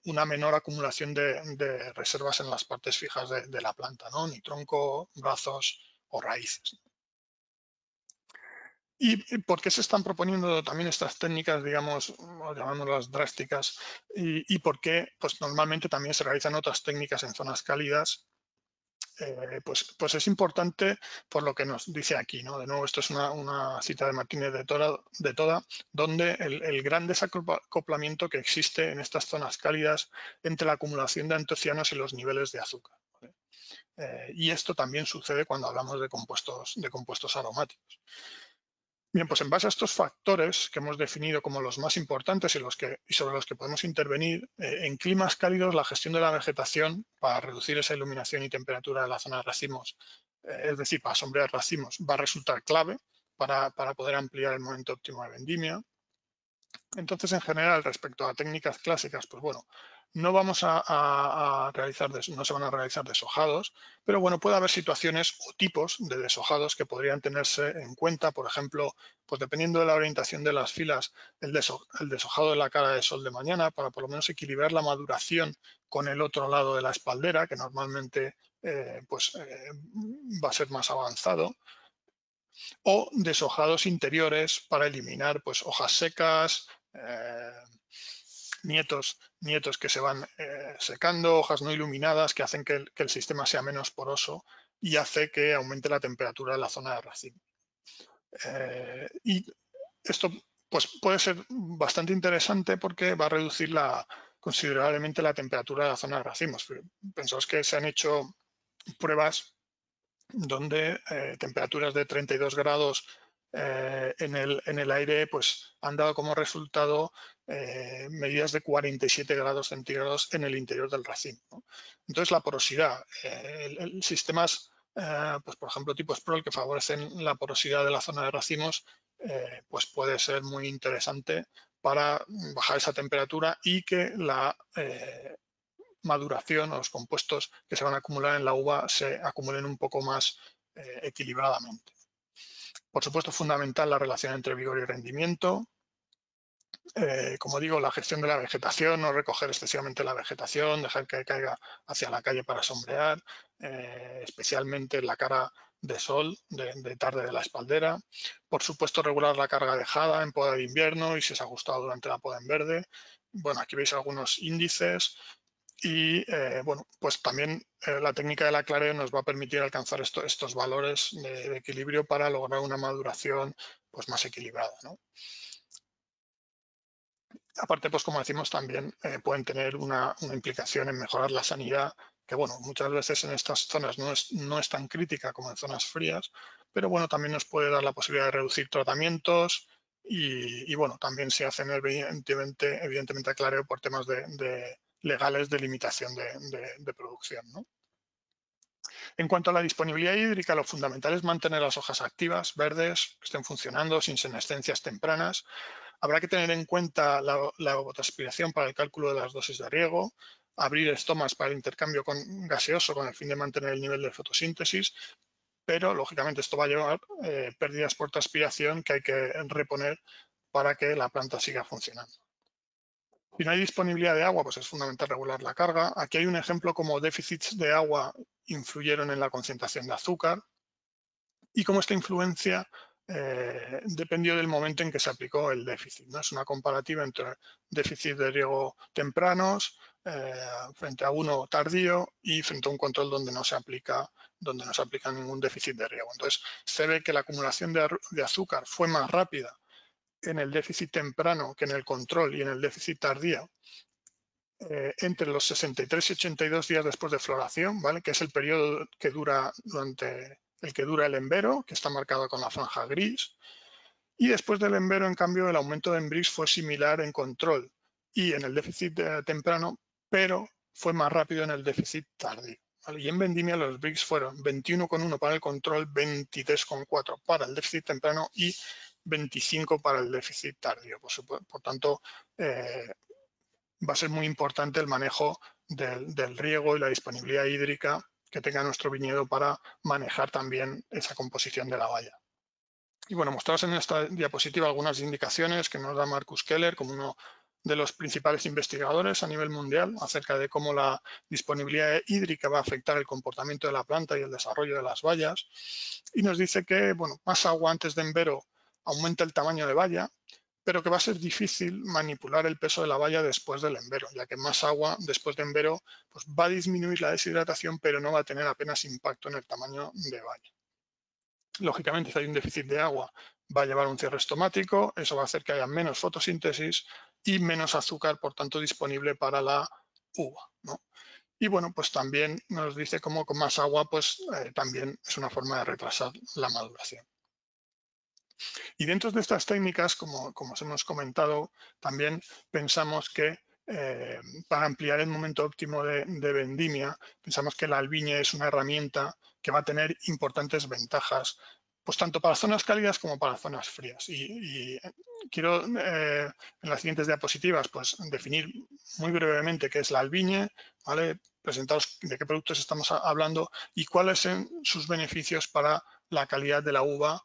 una menor acumulación de reservas en las partes fijas de la planta, ¿no? Ni tronco, brazos o raíces. ¿Y por qué se están proponiendo también estas técnicas, digamos, llamándolas drásticas? ¿Y por qué pues, normalmente también se realizan otras técnicas en zonas cálidas? Pues es importante por lo que nos dice aquí, ¿no? De nuevo, esto es una cita de Martínez de Toda, donde el gran desacoplamiento que existe en estas zonas cálidas entre la acumulación de antocianos y los niveles de azúcar, ¿vale? Y esto también sucede cuando hablamos de compuestos aromáticos. Bien, pues en base a estos factores que hemos definido como los más importantes y sobre los que podemos intervenir, en climas cálidos la gestión de la vegetación para reducir esa iluminación y temperatura de la zona de racimos, es decir, para sombrear racimos, va a resultar clave para poder ampliar el momento óptimo de vendimia. Entonces, en general, respecto a técnicas clásicas, pues bueno, no no se van a realizar deshojados, pero bueno, puede haber situaciones o tipos de deshojados que podrían tenerse en cuenta. Por ejemplo, pues dependiendo de la orientación de las filas, el deshojado de la cara de sol de mañana, para por lo menos equilibrar la maduración con el otro lado de la espaldera, que normalmente va a ser más avanzado, o deshojados interiores para eliminar pues, hojas secas, nietos que se van secando, hojas no iluminadas que hacen que el sistema sea menos poroso y hace que aumente la temperatura de la zona de racimo. Y esto pues, puede ser bastante interesante porque va a reducir considerablemente la temperatura de la zona de racimos. Pensaos que se han hecho pruebas donde temperaturas de 32 grados en el aire pues, han dado como resultado medidas de 47 grados centígrados en el interior del racimo, ¿no? Entonces, la porosidad, sistemas, pues, por ejemplo, tipo Sproul, que favorecen la porosidad de la zona de racimos, pues puede ser muy interesante para bajar esa temperatura y que la maduración o los compuestos que se van a acumular en la uva se acumulen un poco más equilibradamente. Por supuesto, es fundamental la relación entre vigor y rendimiento. Como digo, la gestión de la vegetación, no recoger excesivamente la vegetación, dejar que caiga hacia la calle para sombrear, especialmente en la cara de sol de tarde de la espaldera. Por supuesto, regular la carga dejada en poda de invierno y si es ajustado durante la poda en verde. Bueno, aquí veis algunos índices. Y bueno, pues también la técnica del aclareo nos va a permitir alcanzar estos valores de equilibrio para lograr una maduración pues, más equilibrada, ¿no? Aparte, pues como decimos, también pueden tener una implicación en mejorar la sanidad que bueno, muchas veces en estas zonas no es tan crítica como en zonas frías, pero bueno, también nos puede dar la posibilidad de reducir tratamientos y bueno, también se hacen evidentemente aclareo por temas legales de limitación de producción, ¿no? En cuanto a la disponibilidad hídrica, lo fundamental es mantener las hojas activas, verdes, que estén funcionando, sin senescencias tempranas. Habrá que tener en cuenta la evapotranspiración para el cálculo de las dosis de riego, abrir estomas para el intercambio gaseoso con el fin de mantener el nivel de fotosíntesis, pero lógicamente esto va a llevar pérdidas por transpiración que hay que reponer para que la planta siga funcionando. Si no hay disponibilidad de agua, pues es fundamental regular la carga. Aquí hay un ejemplo como déficits de agua influyeron en la concentración de azúcar y cómo esta influencia dependió del momento en que se aplicó el déficit, ¿no? Es una comparativa entre déficit de riego tempranos frente a uno tardío y frente a un control donde no se aplica ningún déficit de riego. Entonces, se ve que la acumulación de azúcar fue más rápida en el déficit temprano que en el control y en el déficit tardío entre los 63 y 82 días después de floración, ¿vale? Que es el periodo que dura el embero, que está marcado con la franja gris. Y después del embero, en cambio, el aumento de Embrix fue similar en control y en el déficit temprano, pero fue más rápido en el déficit tardío. ¿Vale? Y en vendimia los Brix fueron 21,1 para el control, 23,4 para el déficit temprano y 25 para el déficit tardío. Por tanto, va a ser muy importante el manejo del riego y la disponibilidad hídrica que tenga nuestro viñedo para manejar también esa composición de la valla. Y bueno, mostrados en esta diapositiva algunas indicaciones que nos da Marcus Keller como uno de los principales investigadores a nivel mundial acerca de cómo la disponibilidad hídrica va a afectar el comportamiento de la planta y el desarrollo de las vallas. Y nos dice que, bueno, más agua antes de embero aumenta el tamaño de valla, pero que va a ser difícil manipular el peso de la valla después del embero, ya que más agua después de embero pues va a disminuir la deshidratación, pero no va a tener apenas impacto en el tamaño de valla. Lógicamente, si hay un déficit de agua, va a llevar un cierre estomático, eso va a hacer que haya menos fotosíntesis y menos azúcar, por tanto, disponible para la uva, ¿no? Y bueno, pues también nos dice cómo con más agua, pues también es una forma de retrasar la maduración. Y dentro de estas técnicas, como os hemos comentado, también pensamos que para ampliar el momento óptimo de vendimia, pensamos que la albiñe es una herramienta que va a tener importantes ventajas, pues tanto para zonas cálidas como para zonas frías. Y quiero en las siguientes diapositivas pues definir muy brevemente qué es la albiñe, ¿vale? Presentaros de qué productos estamos hablando y cuáles son sus beneficios para la calidad de la uva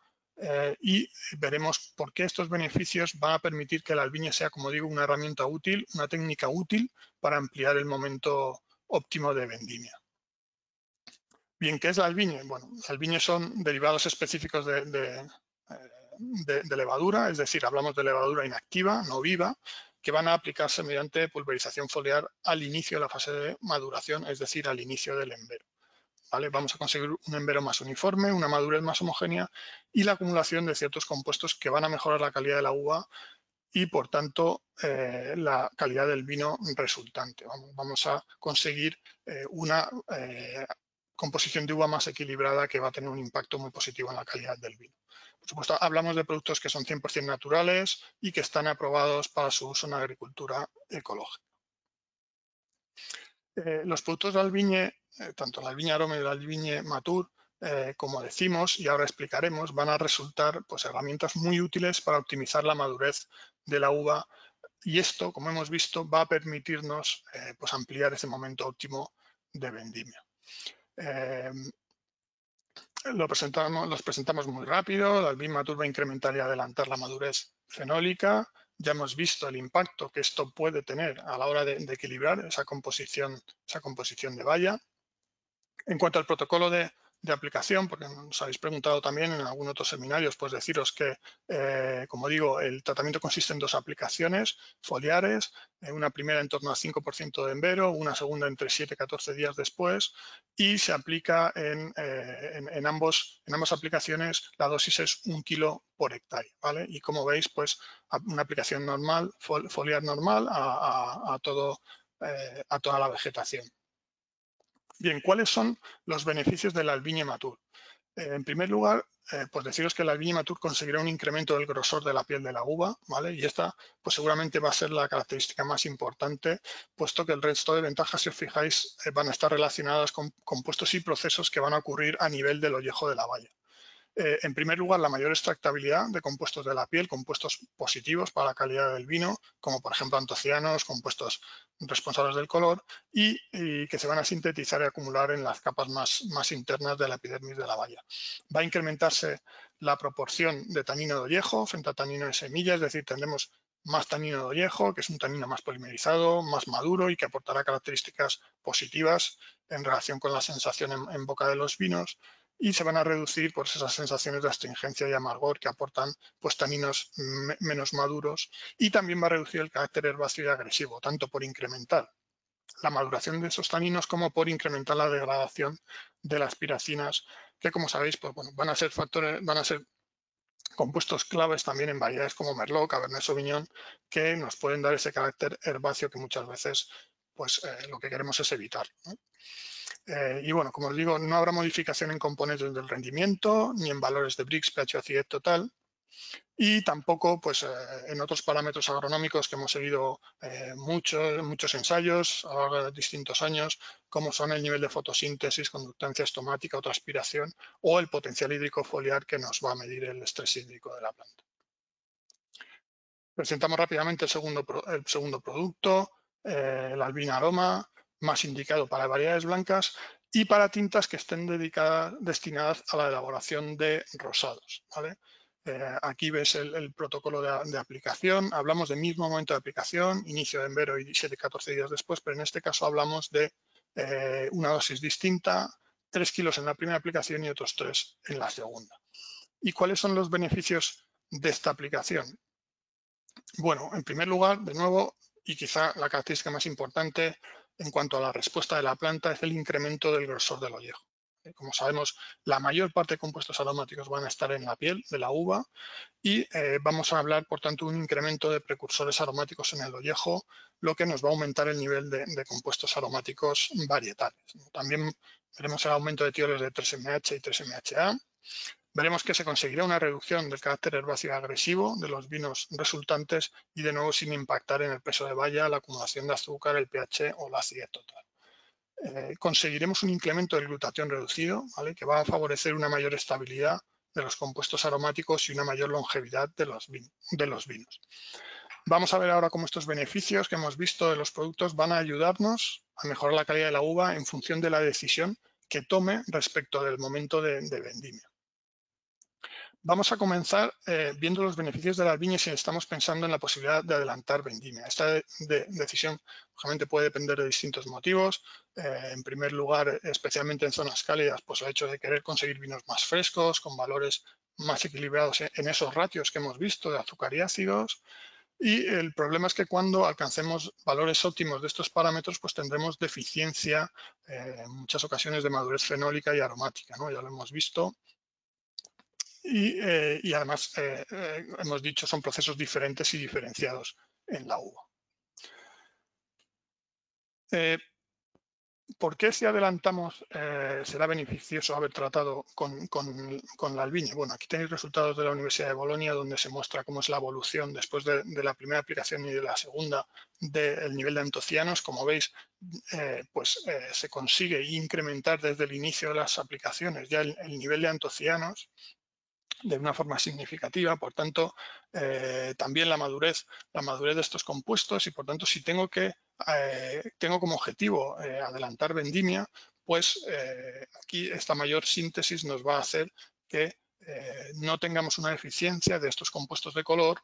y veremos por qué estos beneficios van a permitir que la albiñe sea, como digo, una herramienta útil, una técnica útil para ampliar el momento óptimo de vendimia. Bien, ¿qué es la albiñe? Bueno, la albiñe son derivados específicos de levadura, es decir, hablamos de levadura inactiva, no viva, que van a aplicarse mediante pulverización foliar al inicio de la fase de maduración, es decir, al inicio del embero. ¿Vale? Vamos a conseguir un embero más uniforme, una madurez más homogénea y la acumulación de ciertos compuestos que van a mejorar la calidad de la uva y, por tanto, la calidad del vino resultante. Vamos a conseguir una composición de uva más equilibrada que va a tener un impacto muy positivo en la calidad del vino. Por supuesto, hablamos de productos que son 100% naturales y que están aprobados para su uso en agricultura ecológica. Los productos de albiñe, tanto la albiñe aroma y la albiñe mature, como decimos y ahora explicaremos, van a resultar pues, herramientas muy útiles para optimizar la madurez de la uva y esto, como hemos visto, va a permitirnos pues, ampliar ese momento óptimo de vendimia. Los presentamos muy rápido, la albiñe mature va a incrementar y adelantar la madurez fenólica. Ya hemos visto el impacto que esto puede tener a la hora de equilibrar esa composición de valla. En cuanto al protocolo de aplicación, porque nos habéis preguntado también en algún otro seminario, pues deciros que, como digo, el tratamiento consiste en 2 aplicaciones foliares, una primera en torno a 5% de embero, una segunda entre 7 y 14 días después, y se aplica en ambas aplicaciones, la dosis es 1 kilo por hectárea, ¿vale? Y como veis, pues una aplicación normal, foliar normal a toda la vegetación. Bien, ¿cuáles son los beneficios del Albiñe Mature? En primer lugar, pues deciros que el Albiñe Mature conseguirá un incremento del grosor de la piel de la uva, ¿vale? Y esta, pues seguramente va a ser la característica más importante, puesto que el resto de ventajas, si os fijáis, van a estar relacionadas con compuestos y procesos que van a ocurrir a nivel del ollejo de la valla. En primer lugar, la mayor extractabilidad de compuestos de la piel, compuestos positivos para la calidad del vino, como por ejemplo antocianos, compuestos responsables del color y que se van a sintetizar y acumular en las capas más internas de la epidermis de la valla. Va a incrementarse la proporción de tanino de ollejo frente a tanino de semilla, es decir, tendremos más tanino de ollejo, que es un tanino más polimerizado, más maduro y que aportará características positivas en relación con la sensación en boca de los vinos, y se van a reducir pues, esas sensaciones de astringencia y amargor que aportan pues, taninos menos maduros, y también va a reducir el carácter herbáceo y agresivo, tanto por incrementar la maduración de esos taninos como por incrementar la degradación de las piracinas, que como sabéis pues, bueno, van a ser compuestos claves también en variedades como Merlot, Cabernet Sauvignon, que nos pueden dar ese carácter herbáceo que muchas veces pues, lo que queremos es evitar, ¿no? Y bueno, como os digo, no habrá modificación en componentes del rendimiento, ni en valores de Brix, pH o acidez total, y tampoco pues, en otros parámetros agronómicos que hemos seguido muchos ensayos a lo largo de distintos años, como son el nivel de fotosíntesis, conductancia estomática o transpiración, o el potencial hídrico foliar que nos va a medir el estrés hídrico de la planta. Presentamos rápidamente el segundo producto, el Albina Aroma, más indicado para variedades blancas y para tintas que estén destinadas a la elaboración de rosados, ¿vale? Aquí ves el protocolo de aplicación. Hablamos del mismo momento de aplicación, inicio de envero y 7-14 días después, pero en este caso hablamos de una dosis distinta, 3 kilos en la primera aplicación y otros 3 en la segunda. ¿Y cuáles son los beneficios de esta aplicación? Bueno, en primer lugar, de nuevo, y quizá la característica más importante en cuanto a la respuesta de la planta es el incremento del grosor del ollejo. Como sabemos, la mayor parte de compuestos aromáticos van a estar en la piel de la uva y vamos a hablar, por tanto, de un incremento de precursores aromáticos en el ollejo, lo que nos va a aumentar el nivel de compuestos aromáticos varietales. También veremos el aumento de tioles de 3-MH y 3-MHA. Veremos que se conseguirá una reducción del carácter herbáceo agresivo de los vinos resultantes y de nuevo sin impactar en el peso de valla, la acumulación de azúcar, el pH o la acidez total. Conseguiremos un incremento del glutatión reducido, ¿vale? Que va a favorecer una mayor estabilidad de los compuestos aromáticos y una mayor longevidad de los vinos. Vamos a ver ahora cómo estos beneficios que hemos visto de los productos van a ayudarnos a mejorar la calidad de la uva en función de la decisión que tome respecto del momento de vendimia. Vamos a comenzar viendo los beneficios de las viñas si estamos pensando en la posibilidad de adelantar vendimia. Esta decisión obviamente puede depender de distintos motivos. En primer lugar, especialmente en zonas cálidas, pues el hecho de querer conseguir vinos más frescos, con valores más equilibrados en esos ratios que hemos visto de azúcar y ácidos. Y el problema es que cuando alcancemos valores óptimos de estos parámetros, pues tendremos deficiencia en muchas ocasiones de madurez fenólica y aromática, ¿no? Ya lo hemos visto. Y además, hemos dicho, son procesos diferentes y diferenciados en la uva. ¿Por qué si adelantamos será beneficioso haber tratado con la albiña? Bueno, aquí tenéis resultados de la Universidad de Bolonia donde se muestra cómo es la evolución después de la primera aplicación y de la segunda del nivel de antocianos. Como veis, se consigue incrementar desde el inicio de las aplicaciones ya el nivel de antocianos de una forma significativa. Por tanto, también la madurez de estos compuestos, y por tanto, si tengo como objetivo adelantar vendimia, pues aquí esta mayor síntesis nos va a hacer que no tengamos una deficiencia de estos compuestos de color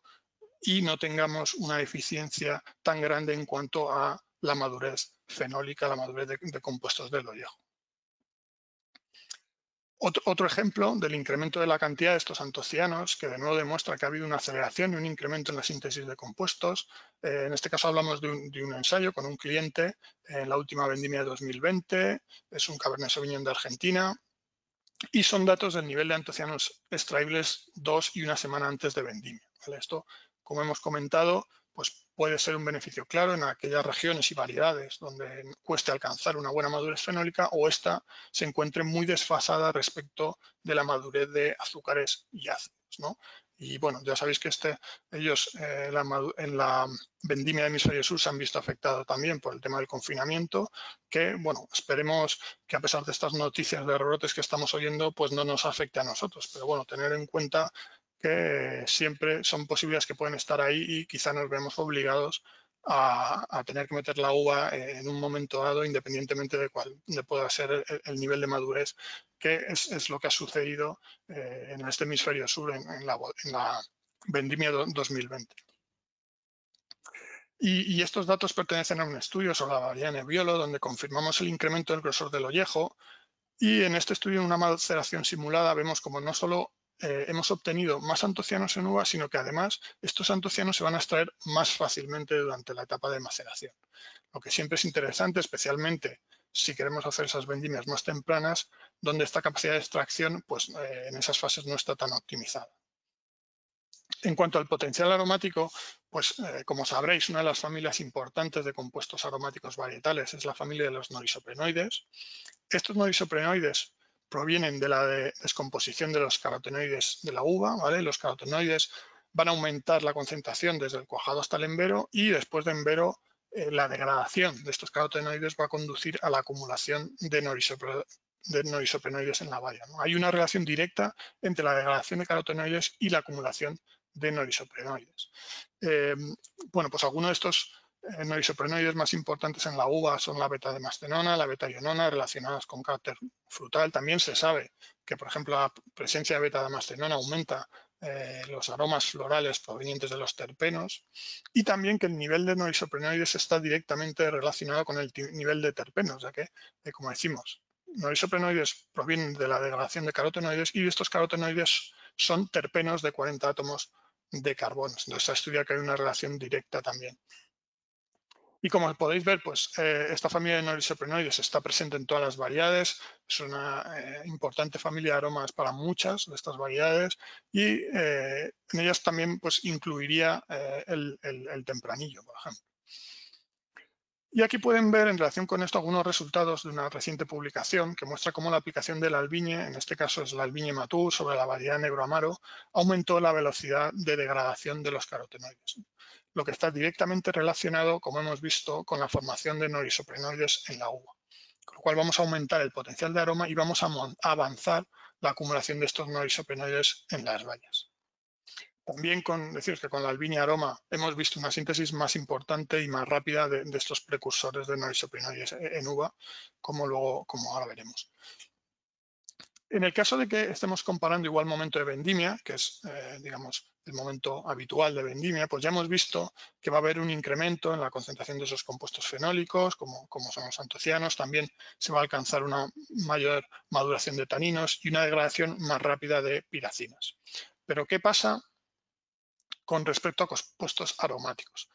y no tengamos una deficiencia tan grande en cuanto a la madurez fenólica, la madurez de compuestos del ollejo. Otro ejemplo del incremento de la cantidad de estos antocianos, que de nuevo demuestra que ha habido una aceleración y un incremento en la síntesis de compuestos. En este caso hablamos de un ensayo con un cliente en la última vendimia de 2020, es un Cabernet Sauvignon de Argentina, y son datos del nivel de antocianos extraíbles 2 y 1 semana antes de vendimia, ¿vale? Esto como hemos comentado, pues puede ser un beneficio claro en aquellas regiones y variedades donde cueste alcanzar una buena madurez fenólica o esta se encuentre muy desfasada respecto de la madurez de azúcares y ácidos, ¿no? Y bueno, ya sabéis que ellos en la vendimia de hemisferio sur se han visto afectados también por el tema del confinamiento, que bueno, esperemos que a pesar de estas noticias de rebrotes que estamos oyendo, pues no nos afecte a nosotros. Pero bueno, tener en cuenta que siempre son posibilidades que pueden estar ahí y quizá nos vemos obligados a tener que meter la uva en un momento dado, independientemente de cuál pueda ser el nivel de madurez, que es lo que ha sucedido en este hemisferio sur en la vendimia 2020. Y estos datos pertenecen a un estudio sobre la variedad Nebbiolo, donde confirmamos el incremento del grosor del ollejo. Y en este estudio, en una maceración simulada, vemos como no solo hemos obtenido más antocianos en uva, sino que además estos antocianos se van a extraer más fácilmente durante la etapa de maceración. Lo que siempre es interesante, especialmente si queremos hacer esas vendimias más tempranas, donde esta capacidad de extracción pues, en esas fases no está tan optimizada. En cuanto al potencial aromático, pues como sabréis, una de las familias importantes de compuestos aromáticos varietales es la familia de los norisoprenoides. Estos norisoprenoides provienen de la descomposición de los carotenoides de la uva, ¿vale? Los carotenoides van a aumentar la concentración desde el cuajado hasta el envero y después de envero la degradación de estos carotenoides va a conducir a la acumulación de norisoprenoides en la baya, ¿no? Hay una relación directa entre la degradación de carotenoides y la acumulación de norisoprenoides. Bueno, pues algunos de estos norisoprenoides más importantes en la uva son la beta-demastenona, la beta-ionona, relacionadas con carácter frutal. También se sabe que, por ejemplo, la presencia de beta-demastenona aumenta los aromas florales provenientes de los terpenos y también que el nivel de norisoprenoides está directamente relacionado con el nivel de terpenos, ya que, como decimos, norisoprenoides provienen de la degradación de carotenoides y estos carotenoides son terpenos de 40 átomos de carbono. Entonces se estudia que hay una relación directa también. Y como podéis ver, pues esta familia de norisoprenoides está presente en todas las variedades, es una importante familia de aromas para muchas de estas variedades y en ellas también pues, incluiría el tempranillo, por ejemplo. Y aquí pueden ver en relación con esto algunos resultados de una reciente publicación que muestra cómo la aplicación del albiñe, en este caso es la albiñe matur sobre la variedad negro amaro, aumentó la velocidad de degradación de los carotenoides, lo que está directamente relacionado, como hemos visto, con la formación de norisoprenoides en la uva. Con lo cual vamos a aumentar el potencial de aroma y vamos a avanzar la acumulación de estos norisoprenoides en las bayas. También deciros que con la albiñe aroma hemos visto una síntesis más importante y más rápida de estos precursores de norisoprenoides en uva, como ahora veremos. En el caso de que estemos comparando igual momento de vendimia, que es, digamos, el momento habitual de vendimia, pues ya hemos visto que va a haber un incremento en la concentración de esos compuestos fenólicos, como son los antocianos. También se va a alcanzar una mayor maduración de taninos y una degradación más rápida de piracinas. Pero ¿qué pasa con respecto a compuestos aromáticos?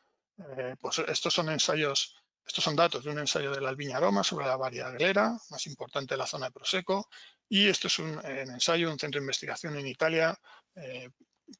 Pues estos son datos de un ensayo de la albiñe aroma sobre la variedad glera, más importante de la zona de Prosecco, y esto es un ensayo de un centro de investigación en Italia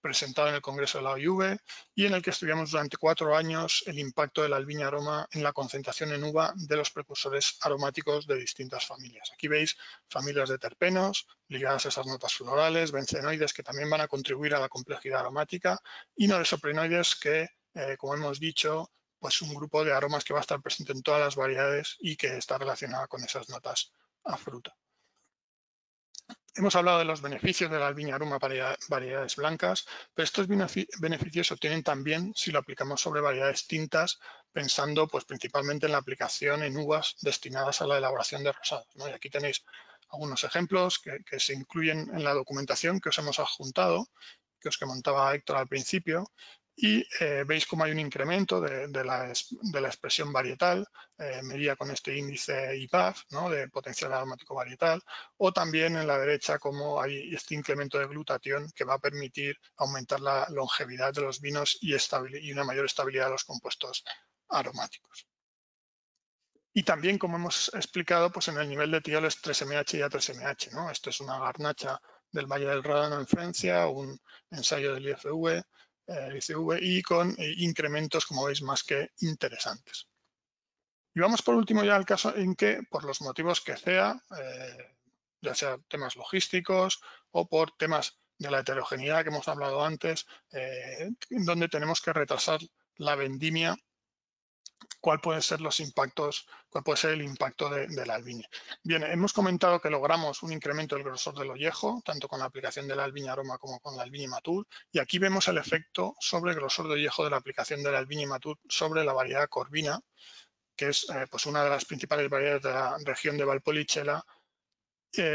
presentado en el Congreso de la OIV y en el que estudiamos durante 4 años el impacto de la albiñe aroma en la concentración en uva de los precursores aromáticos de distintas familias. Aquí veis familias de terpenos ligadas a esas notas florales, bencenoides que también van a contribuir a la complejidad aromática y norisoprenoides que, como hemos dicho, pues un grupo de aromas que va a estar presente en todas las variedades y que está relacionada con esas notas a fruta. Hemos hablado de los beneficios de la albiñe aroma para variedades blancas, pero estos beneficios se obtienen también si lo aplicamos sobre variedades tintas, pensando pues, principalmente en la aplicación en uvas destinadas a la elaboración de rosados, ¿no? Y aquí tenéis algunos ejemplos que se incluyen en la documentación que os hemos adjuntado, que os comentaba Héctor al principio, y veis cómo hay un incremento de la expresión varietal, medida con este índice IPAF, ¿no? De potencial aromático varietal, o también en la derecha cómo hay este incremento de glutatión que va a permitir aumentar la longevidad de los vinos y una mayor estabilidad de los compuestos aromáticos. Y también, como hemos explicado, pues en el nivel de tioles 3MH y A3MH, ¿no? Esto es una garnacha del Valle del Ródano en Francia, un ensayo del IFV, ICV y con incrementos, como veis, más que interesantes. Y vamos por último ya al caso en que, por los motivos que sea, ya sea temas logísticos o por temas de la heterogeneidad que hemos hablado antes, en donde tenemos que retrasar la vendimia, cuál puede ser los impactos, cuál puede ser el impacto de la albiña. Bien, hemos comentado que logramos un incremento del grosor del ollejo, tanto con la aplicación de la albiña aroma como con la albiña matur, y aquí vemos el efecto sobre el grosor de ollejo de la aplicación de la albiña matur sobre la variedad corvina, que es pues una de las principales variedades de la región de Valpolicella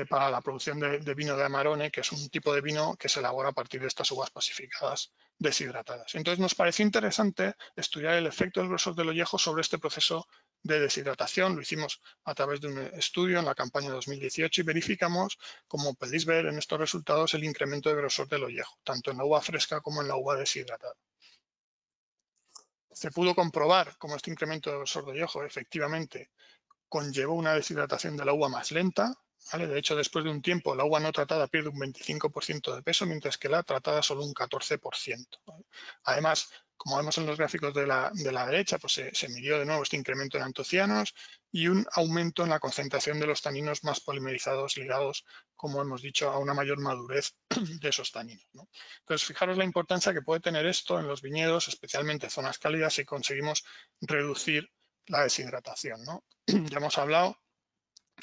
para la producción de vino de Amarone, que es un tipo de vino que se elabora a partir de estas uvas pacificadas deshidratadas. Entonces nos pareció interesante estudiar el efecto del grosor del ollejo sobre este proceso de deshidratación. Lo hicimos a través de un estudio en la campaña 2018 y verificamos, como podéis ver en estos resultados, el incremento de grosor del ollejo, tanto en la uva fresca como en la uva deshidratada. Se pudo comprobar cómo este incremento de grosor del ollejo efectivamente conllevó una deshidratación de la uva más lenta. ¿Vale? De hecho, después de un tiempo, la uva no tratada pierde un 25% de peso, mientras que la tratada solo un 14%. ¿Vale? Además, como vemos en los gráficos de la derecha, pues se midió de nuevo este incremento en antocianos y un aumento en la concentración de los taninos más polimerizados ligados, como hemos dicho, a una mayor madurez de esos taninos, ¿no? Entonces, fijaros la importancia que puede tener esto en los viñedos, especialmente en zonas cálidas, si conseguimos reducir la deshidratación, ¿no? Ya hemos hablado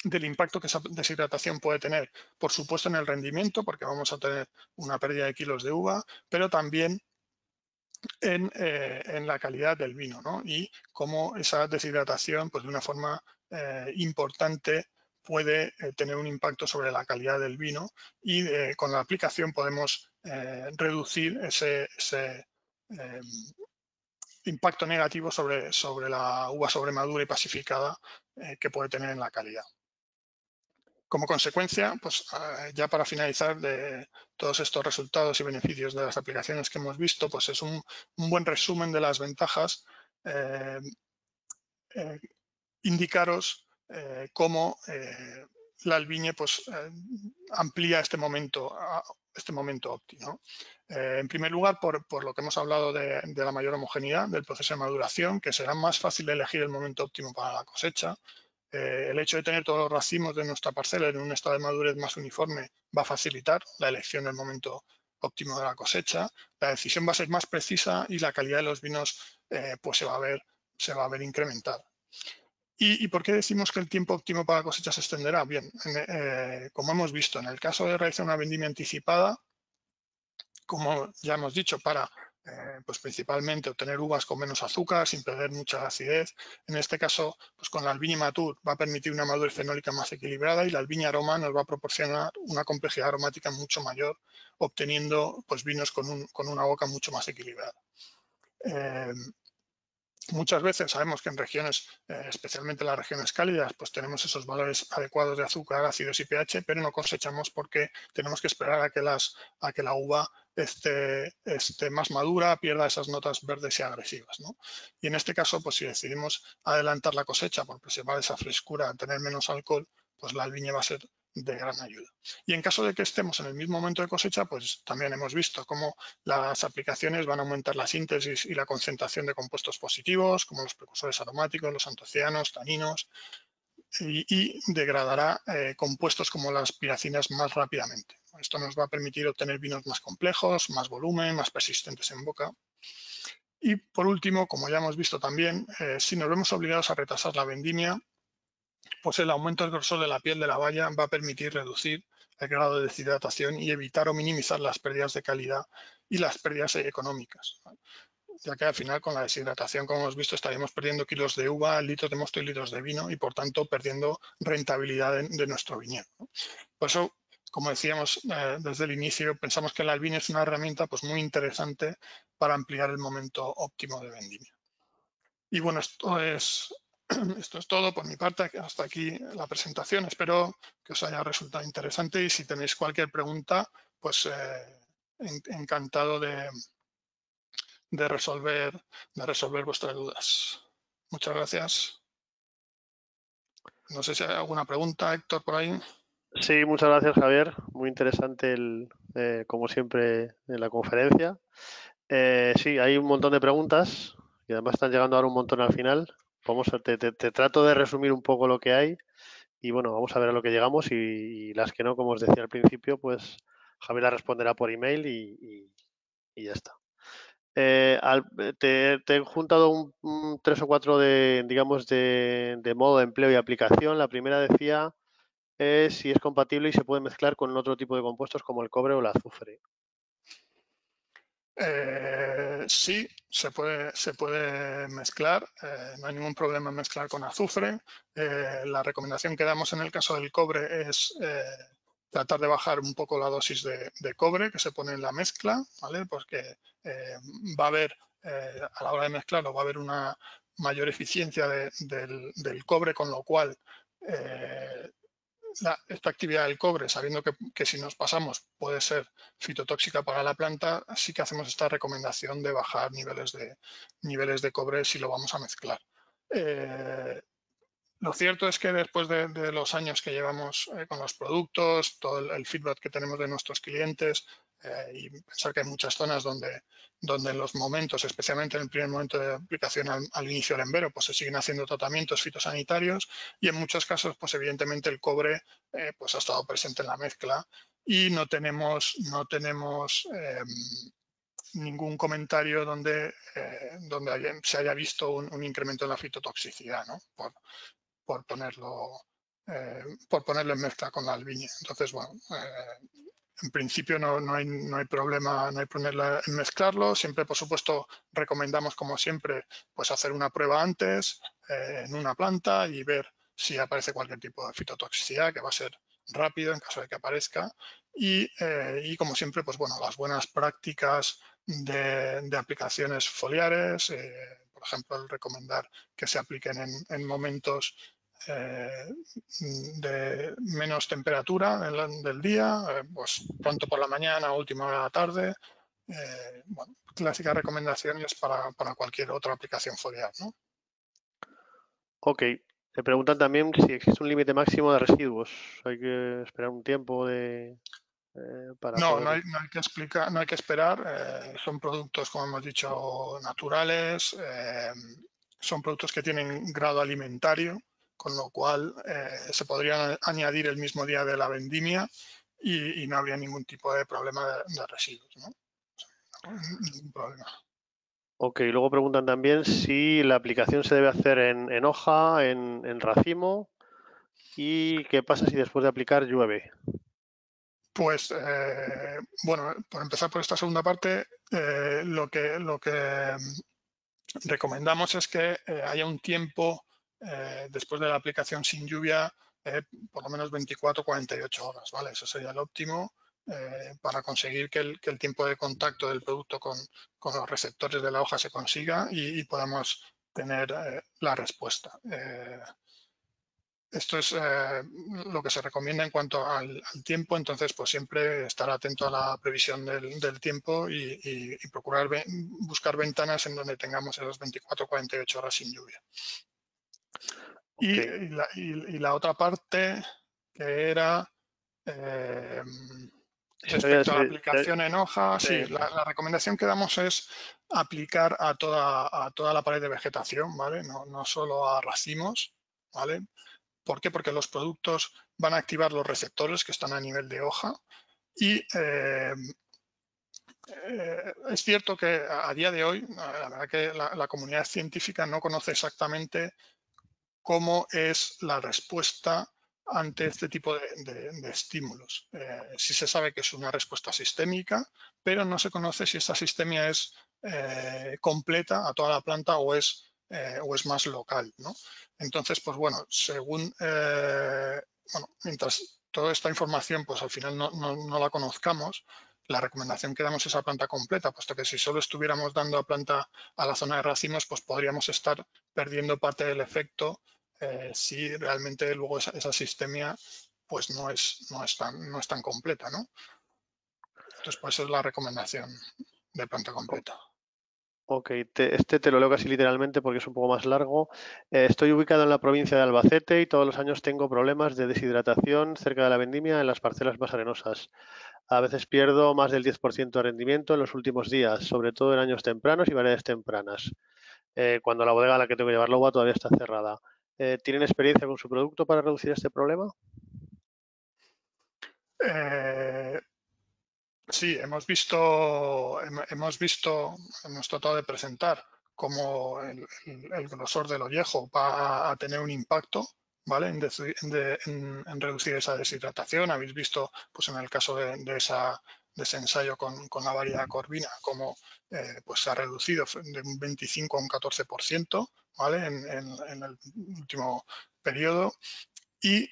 del impacto que esa deshidratación puede tener, por supuesto, en el rendimiento, porque vamos a tener una pérdida de kilos de uva, pero también en la calidad del vino, ¿no? Y cómo esa deshidratación, pues de una forma importante, puede tener un impacto sobre la calidad del vino y con la aplicación podemos reducir ese impacto negativo sobre la uva sobremadura y pacificada que puede tener en la calidad. Como consecuencia, pues ya para finalizar, de todos estos resultados y beneficios de las aplicaciones que hemos visto, pues es un buen resumen de las ventajas, indicaros cómo la albiñe pues, amplía este momento óptimo. En primer lugar, por lo que hemos hablado de la mayor homogeneidad del proceso de maduración, que será más fácil elegir el momento óptimo para la cosecha. El hecho de tener todos los racimos de nuestra parcela en un estado de madurez más uniforme va a facilitar la elección del momento óptimo de la cosecha. La decisión va a ser más precisa y la calidad de los vinos pues se va a ver incrementada. ¿Y por qué decimos que el tiempo óptimo para la cosecha se extenderá? Bien, como hemos visto, en el caso de realizar una vendimia anticipada, como ya hemos dicho, para pues principalmente obtener uvas con menos azúcar, sin perder mucha acidez. En este caso, pues con la albiña matur va a permitir una madurez fenólica más equilibrada y la albiña aroma nos va a proporcionar una complejidad aromática mucho mayor, obteniendo pues vinos con una boca mucho más equilibrada. Muchas veces sabemos que en regiones, especialmente en las regiones cálidas, pues tenemos esos valores adecuados de azúcar, ácidos y pH, pero no cosechamos porque tenemos que esperar a que la uva esté más madura, pierda esas notas verdes y agresivas, ¿no? Y en este caso, pues si decidimos adelantar la cosecha por preservar esa frescura, tener menos alcohol, pues la albiña va a ser de gran ayuda. Y en caso de que estemos en el mismo momento de cosecha, pues también hemos visto cómo las aplicaciones van a aumentar la síntesis y la concentración de compuestos positivos, como los precursores aromáticos, los antocianos, taninos, y degradará compuestos como las piracinas más rápidamente. Esto nos va a permitir obtener vinos más complejos, más volumen, más persistentes en boca. Y por último, como ya hemos visto también, si nos vemos obligados a retrasar la vendimia, pues el aumento del grosor de la piel de la baya va a permitir reducir el grado de deshidratación y evitar o minimizar las pérdidas de calidad y las pérdidas económicas, ya que al final con la deshidratación, como hemos visto, estaríamos perdiendo kilos de uva, litros de mosto y litros de vino y por tanto perdiendo rentabilidad de nuestro viñedo. Por eso, como decíamos desde el inicio, pensamos que la albiña es una herramienta pues, muy interesante para ampliar el momento óptimo de vendimia. Y bueno, esto es todo por mi parte. Hasta aquí la presentación. Espero que os haya resultado interesante y si tenéis cualquier pregunta, pues encantado de resolver vuestras dudas. Muchas gracias. No sé si hay alguna pregunta, Héctor, por ahí. Sí, muchas gracias, Javier. Muy interesante, como siempre, en la conferencia. Sí, hay un montón de preguntas y además están llegando ahora un montón al final. Te trato de resumir un poco lo que hay y bueno, vamos a ver a lo que llegamos y las que no, como os decía al principio, pues Javier las responderá por email y ya está. Te he juntado tres o cuatro de, digamos, de modo de empleo y aplicación. La primera decía es si es compatible y se puede mezclar con otro tipo de compuestos como el cobre o el azufre. Sí, se puede mezclar, no hay ningún problema en mezclar con azufre. La recomendación que damos en el caso del cobre es tratar de bajar un poco la dosis de cobre que se pone en la mezcla, ¿vale? Porque va a haber, a la hora de mezclarlo, va a haber una mayor eficiencia del cobre, con lo cual esta actividad del cobre, sabiendo que si nos pasamos puede ser fitotóxica para la planta, sí que hacemos esta recomendación de bajar niveles de cobre si lo vamos a mezclar. Lo cierto es que después de los años que llevamos con los productos, todo el feedback que tenemos de nuestros clientes, y pensar que hay muchas zonas donde en los momentos, especialmente en el primer momento de aplicación al inicio del embero, pues se siguen haciendo tratamientos fitosanitarios y en muchos casos, pues evidentemente el cobre pues ha estado presente en la mezcla y no tenemos ningún comentario donde se haya visto un incremento en la fitotoxicidad, ¿no? Por ponerlo, por ponerlo en mezcla con la albiña. Entonces, bueno, en principio no hay problema, no hay problema en mezclarlo. Siempre, por supuesto, recomendamos, como siempre, pues hacer una prueba antes en una planta y ver si aparece cualquier tipo de fitotoxicidad, que va a ser rápido en caso de que aparezca. Y como siempre, pues bueno, las buenas prácticas de aplicaciones foliares, por ejemplo, el recomendar que se apliquen en momentos eh, de menos temperatura del día, pues pronto por la mañana, última hora de la tarde. Bueno, clásicas recomendaciones para cualquier otra aplicación foliar, ¿no? Ok. Te preguntan también si existe un límite máximo de residuos. Hay que esperar un tiempo para No, no poder. hay, no hay que explicar, no hay que esperar. Son productos, como hemos dicho, naturales. Son productos que tienen grado alimentario, con lo cual se podrían añadir el mismo día de la vendimia y no habría ningún tipo de problema de residuos, ¿no? Ningún problema. Ok, luego preguntan también si la aplicación se debe hacer en hoja, en racimo y qué pasa si después de aplicar llueve. Pues bueno, por empezar por esta segunda parte, lo que recomendamos es que haya un tiempo después de la aplicación sin lluvia, por lo menos 24 o 48 horas, ¿vale? Eso sería el óptimo para conseguir que el tiempo de contacto del producto con los receptores de la hoja se consiga y podamos tener la respuesta. Esto es lo que se recomienda en cuanto al tiempo, entonces pues siempre estar atento a la previsión del tiempo y procurar buscar ventanas en donde tengamos esas 24 o 48 horas sin lluvia. Ok. Y la otra parte que era eh, Se- respecto a la se- se- aplicación en hoja, sí, se- la recomendación que damos es aplicar a toda la pared de vegetación, ¿vale? No solo a racimos, ¿vale? ¿Por qué? Porque los productos van a activar los receptores que están a nivel de hoja y es cierto que a día de hoy, la verdad que la comunidad científica no conoce exactamente cómo es la respuesta ante este tipo de estímulos. Sí se sabe que es una respuesta sistémica, pero no se conoce si esta sistemia es completa a toda la planta o es más local, ¿no? Entonces, pues bueno, mientras toda esta información pues al final no la conozcamos, la recomendación que damos es a planta completa, puesto que si solo estuviéramos dando a planta a la zona de racimos, pues podríamos estar perdiendo parte del efecto si realmente luego esa sistemia pues no es tan completa, ¿no? Entonces, pues esa es la recomendación de planta completa. Ok, este te lo leo casi literalmente porque es un poco más largo. Estoy ubicado en la provincia de Albacete y todos los años tengo problemas de deshidratación cerca de la vendimia en las parcelas más arenosas. A veces pierdo más del 10% de rendimiento en los últimos días, sobre todo en años tempranos y variedades tempranas, cuando la bodega a la que tengo que llevar la uva todavía está cerrada. ¿Tienen experiencia con su producto para reducir este problema? Eh, sí, hemos tratado de presentar cómo el grosor del ollejo va a tener un impacto, ¿vale? En reducir esa deshidratación. Habéis visto, pues en el caso de ese ensayo con la variedad corvina, cómo pues se ha reducido de un 25 a un 14%, ¿vale? En el último periodo. Y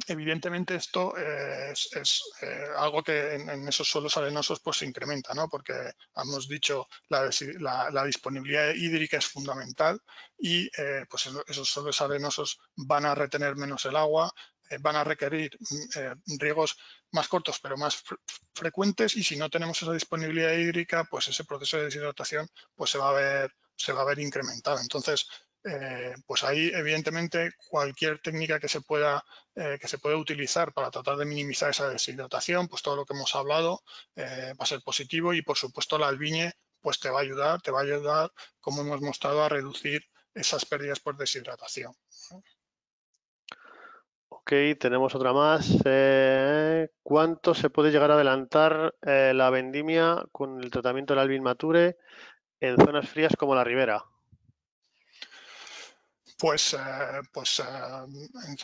evidentemente esto algo que en esos suelos arenosos pues se incrementa, ¿no? Porque hemos dicho la disponibilidad hídrica es fundamental y pues esos suelos arenosos van a retener menos el agua, van a requerir riegos más cortos pero más frecuentes, y si no tenemos esa disponibilidad hídrica, pues ese proceso de deshidratación pues se va a ver incrementado. Entonces, pues ahí evidentemente cualquier técnica que se pueda utilizar para tratar de minimizar esa deshidratación, pues todo lo que hemos hablado va a ser positivo, y por supuesto la albiñe pues te va a ayudar, como hemos mostrado, a reducir esas pérdidas por deshidratación. Ok, tenemos otra más. ¿Cuánto se puede llegar a adelantar la vendimia con el tratamiento del Alvin Mature en zonas frías como la Ribera?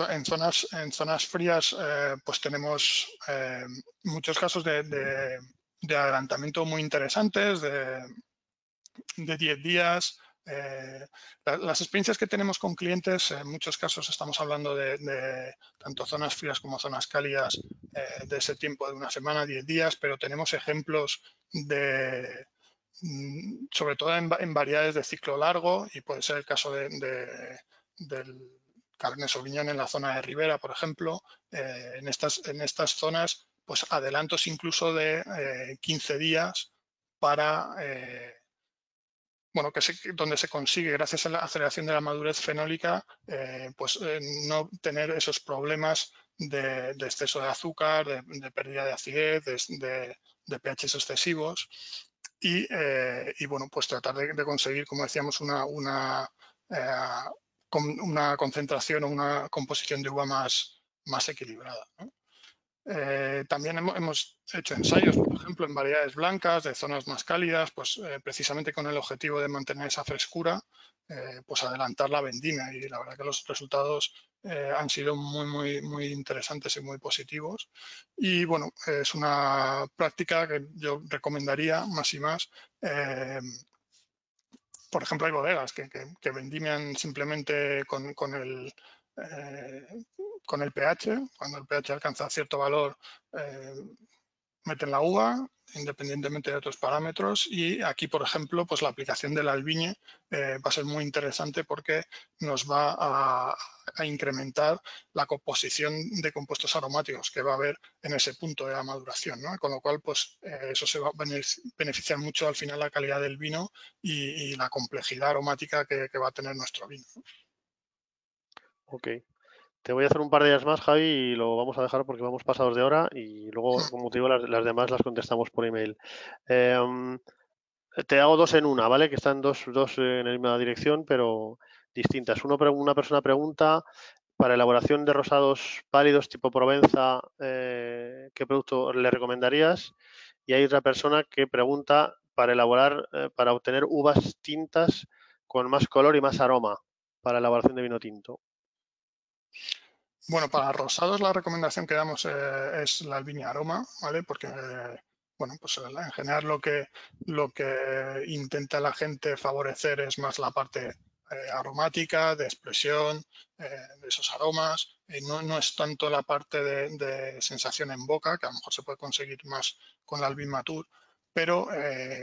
En zonas frías pues tenemos muchos casos de adelantamiento muy interesantes, de 10 días. Las experiencias que tenemos con clientes, en muchos casos estamos hablando de tanto zonas frías como zonas cálidas, de ese tiempo de una semana, 10 días, pero tenemos ejemplos sobre todo en variedades de ciclo largo, y puede ser el caso del Cabernet Sauvignon en la zona de Ribera, por ejemplo. En estas zonas, pues adelantos incluso de 15 días para donde se consigue, gracias a la aceleración de la madurez fenólica, no tener esos problemas de exceso de azúcar, de pérdida de acidez, de pHs excesivos, y bueno, pues tratar de conseguir, como decíamos, una concentración o una composición de uva más equilibrada, ¿no? También hemos hecho ensayos, por ejemplo, en variedades blancas de zonas más cálidas, pues precisamente con el objetivo de mantener esa frescura, pues adelantar la vendimia, y la verdad que los resultados han sido muy interesantes y muy positivos. Y bueno, es una práctica que yo recomendaría más y más. Por ejemplo, hay bodegas que vendimian simplemente eh, con el pH. Cuando el pH alcanza cierto valor, eh, meten la uva independientemente de otros parámetros, y aquí, por ejemplo, pues la aplicación del albiñe va a ser muy interesante porque nos va a incrementar la composición de compuestos aromáticos que va a haber en ese punto de la maduración, ¿no? Con lo cual, pues eso se va a beneficiar mucho al final la calidad del vino y la complejidad aromática que va a tener nuestro vino. Ok. Te voy a hacer un par de ellas más, Javi, y lo vamos a dejar porque vamos pasados de hora y luego, como te digo, las demás las contestamos por email. Em, Te hago dos en una, ¿vale? Que están dos en la misma dirección, pero distintas. Una persona pregunta, para elaboración de rosados pálidos tipo Provenza, ¿qué producto le recomendarías? Y hay otra persona que pregunta para obtener uvas tintas con más color y más aroma para elaboración de vino tinto. Bueno, para rosados la recomendación que damos es la Albiña Aroma, ¿vale? Porque, bueno, pues en general lo que intenta la gente favorecer es más la parte aromática, de expresión, de esos aromas. No es tanto la parte de sensación en boca, que a lo mejor se puede conseguir más con la Albin Mature, pero,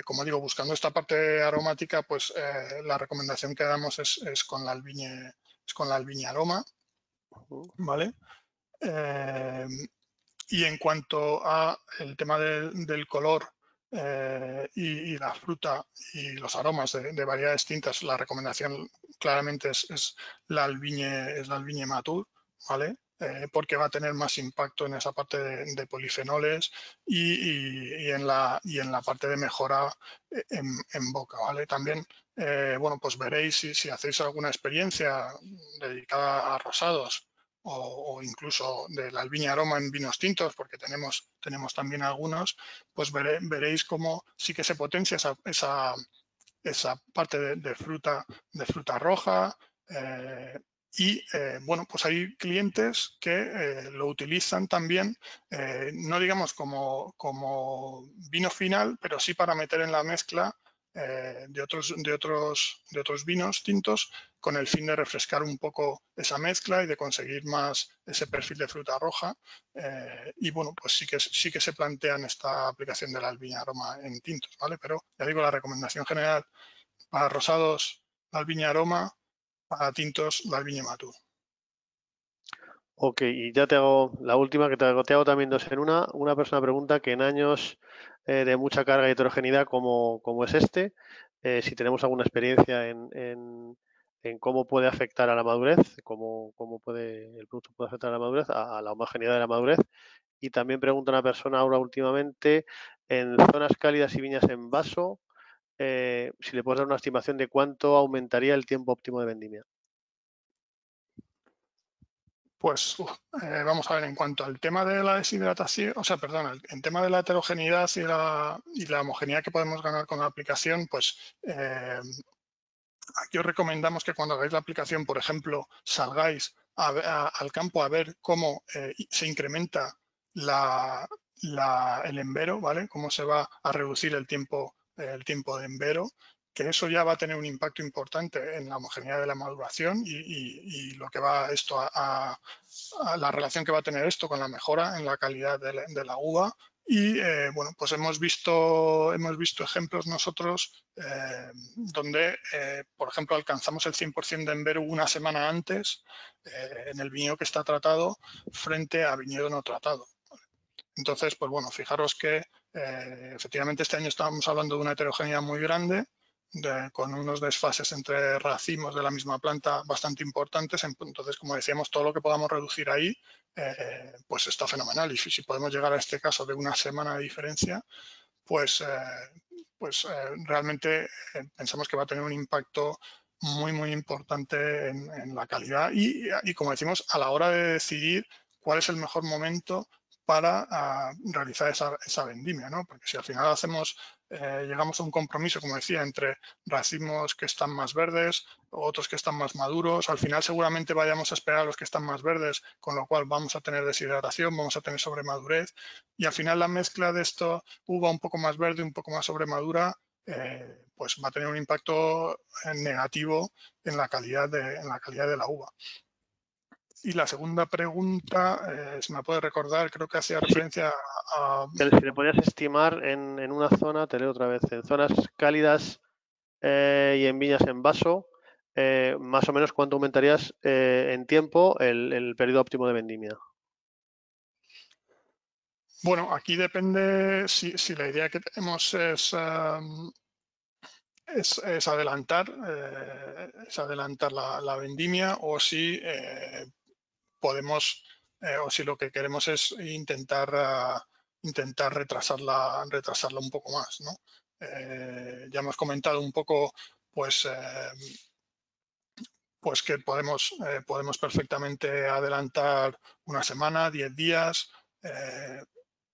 como digo, buscando esta parte aromática, pues la recomendación que damos es con la Albiña Aroma, ¿vale? Eh, y en cuanto a el tema del color y la fruta y los aromas de variedades distintas, la recomendación claramente es la Albiñe Mature, ¿vale? Porque va a tener más impacto en esa parte de polifenoles y en la parte de mejora en boca, ¿vale? También, bueno, pues veréis si hacéis alguna experiencia dedicada a rosados o incluso del Albiñe Aroma en vinos tintos, porque tenemos también algunos, pues veréis cómo sí que se potencia esa parte de fruta roja. Bueno, pues hay clientes que lo utilizan también, no digamos como vino final, pero sí para meter en la mezcla de otros vinos tintos, con el fin de refrescar un poco esa mezcla y de conseguir más ese perfil de fruta roja. Y bueno, pues sí que se plantean esta aplicación del Albiñe Aroma en tintos, ¿vale? Pero ya digo, la recomendación general para rosados, la Albiñe Aroma; para tintos, la Albiñe Mature. Ok, y ya te hago la última, que te hago también dos en una. Una persona pregunta que en años de mucha carga y heterogeneidad como es este, si tenemos alguna experiencia en cómo puede afectar a la madurez, cómo el producto puede afectar a la madurez, a la homogeneidad de la madurez. Y también pregunta una persona ahora últimamente, en zonas cálidas y viñas en vaso, si le puedes dar una estimación de cuánto aumentaría el tiempo óptimo de vendimia. Pues vamos a ver, en cuanto al tema de la deshidratación, o sea, perdón, el tema de la heterogeneidad y la homogeneidad que podemos ganar con la aplicación, pues aquí os recomendamos que cuando hagáis la aplicación, por ejemplo, salgáis al campo a ver cómo se incrementa el envero, ¿vale? Cómo se va a reducir el tiempo de envero, que eso ya va a tener un impacto importante en la homogeneidad de la maduración y lo que va esto a la relación que va a tener esto con la mejora en la calidad de la uva. Y bueno, pues hemos visto ejemplos nosotros donde, por ejemplo, alcanzamos el 100% de envero una semana antes en el viñedo que está tratado frente a viñedo no tratado. Entonces, pues bueno, fijaros que efectivamente este año estábamos hablando de una heterogeneidad muy grande, con unos desfases entre racimos de la misma planta bastante importantes. Entonces, como decíamos, todo lo que podamos reducir ahí, pues está fenomenal. Y si podemos llegar a este caso de una semana de diferencia, pues realmente pensamos que va a tener un impacto muy, muy importante en la calidad y, como decimos, a la hora de decidir cuál es el mejor momento para realizar esa vendimia, ¿no? Porque si al final llegamos a un compromiso, como decía, entre racimos que están más verdes, otros que están más maduros, al final seguramente vayamos a esperar a los que están más verdes, con lo cual vamos a tener deshidratación, vamos a tener sobremadurez, y al final la mezcla de esto, uva un poco más verde, un poco más sobremadura, pues va a tener un impacto negativo en la calidad de la uva. Y la segunda pregunta, si me puede recordar, creo que hacía referencia a... Si le podías estimar en una zona, te leo otra vez, en zonas cálidas y en viñas en vaso, más o menos cuánto aumentarías en tiempo el periodo óptimo de vendimia. Bueno, aquí depende si la idea que tenemos es adelantar la vendimia, o si podemos o si lo que queremos es intentar retrasarla un poco más, ¿no? Ya hemos comentado un poco pues que podemos perfectamente adelantar una semana, 10 días,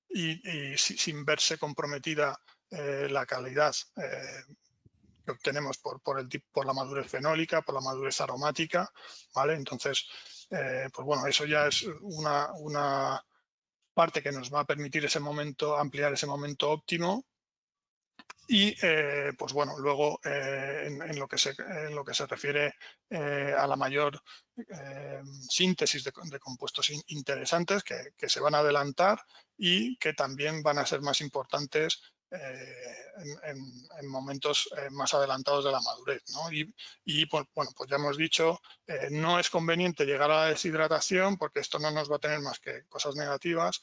y sin verse comprometida la calidad que obtenemos por la madurez fenólica, por la madurez aromática, ¿vale? Entonces, pues bueno, eso ya es una parte que nos va a permitir ampliar ese momento óptimo. Y pues bueno, luego en lo que se refiere a la mayor síntesis de compuestos interesantes que se van a adelantar y que también van a ser más importantes en momentos más adelantados de la madurez, ¿no? Y pues, bueno, pues ya hemos dicho, no es conveniente llegar a la deshidratación, porque esto no nos va a tener más que cosas negativas,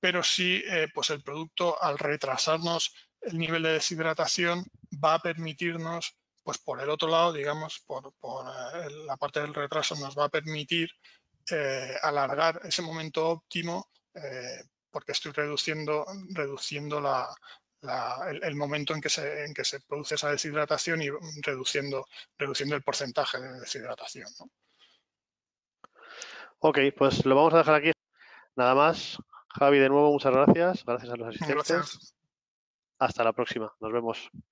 pero sí, pues el producto, al retrasarnos el nivel de deshidratación, va a permitirnos, pues por el otro lado, digamos, por la parte del retraso, nos va a permitir alargar ese momento óptimo, porque estoy reduciendo el momento en que se produce esa deshidratación y reduciendo el porcentaje de deshidratación, ¿no? Ok, pues lo vamos a dejar aquí. Nada más. Javi, de nuevo, muchas gracias. Gracias a los asistentes. Gracias. Hasta la próxima. Nos vemos.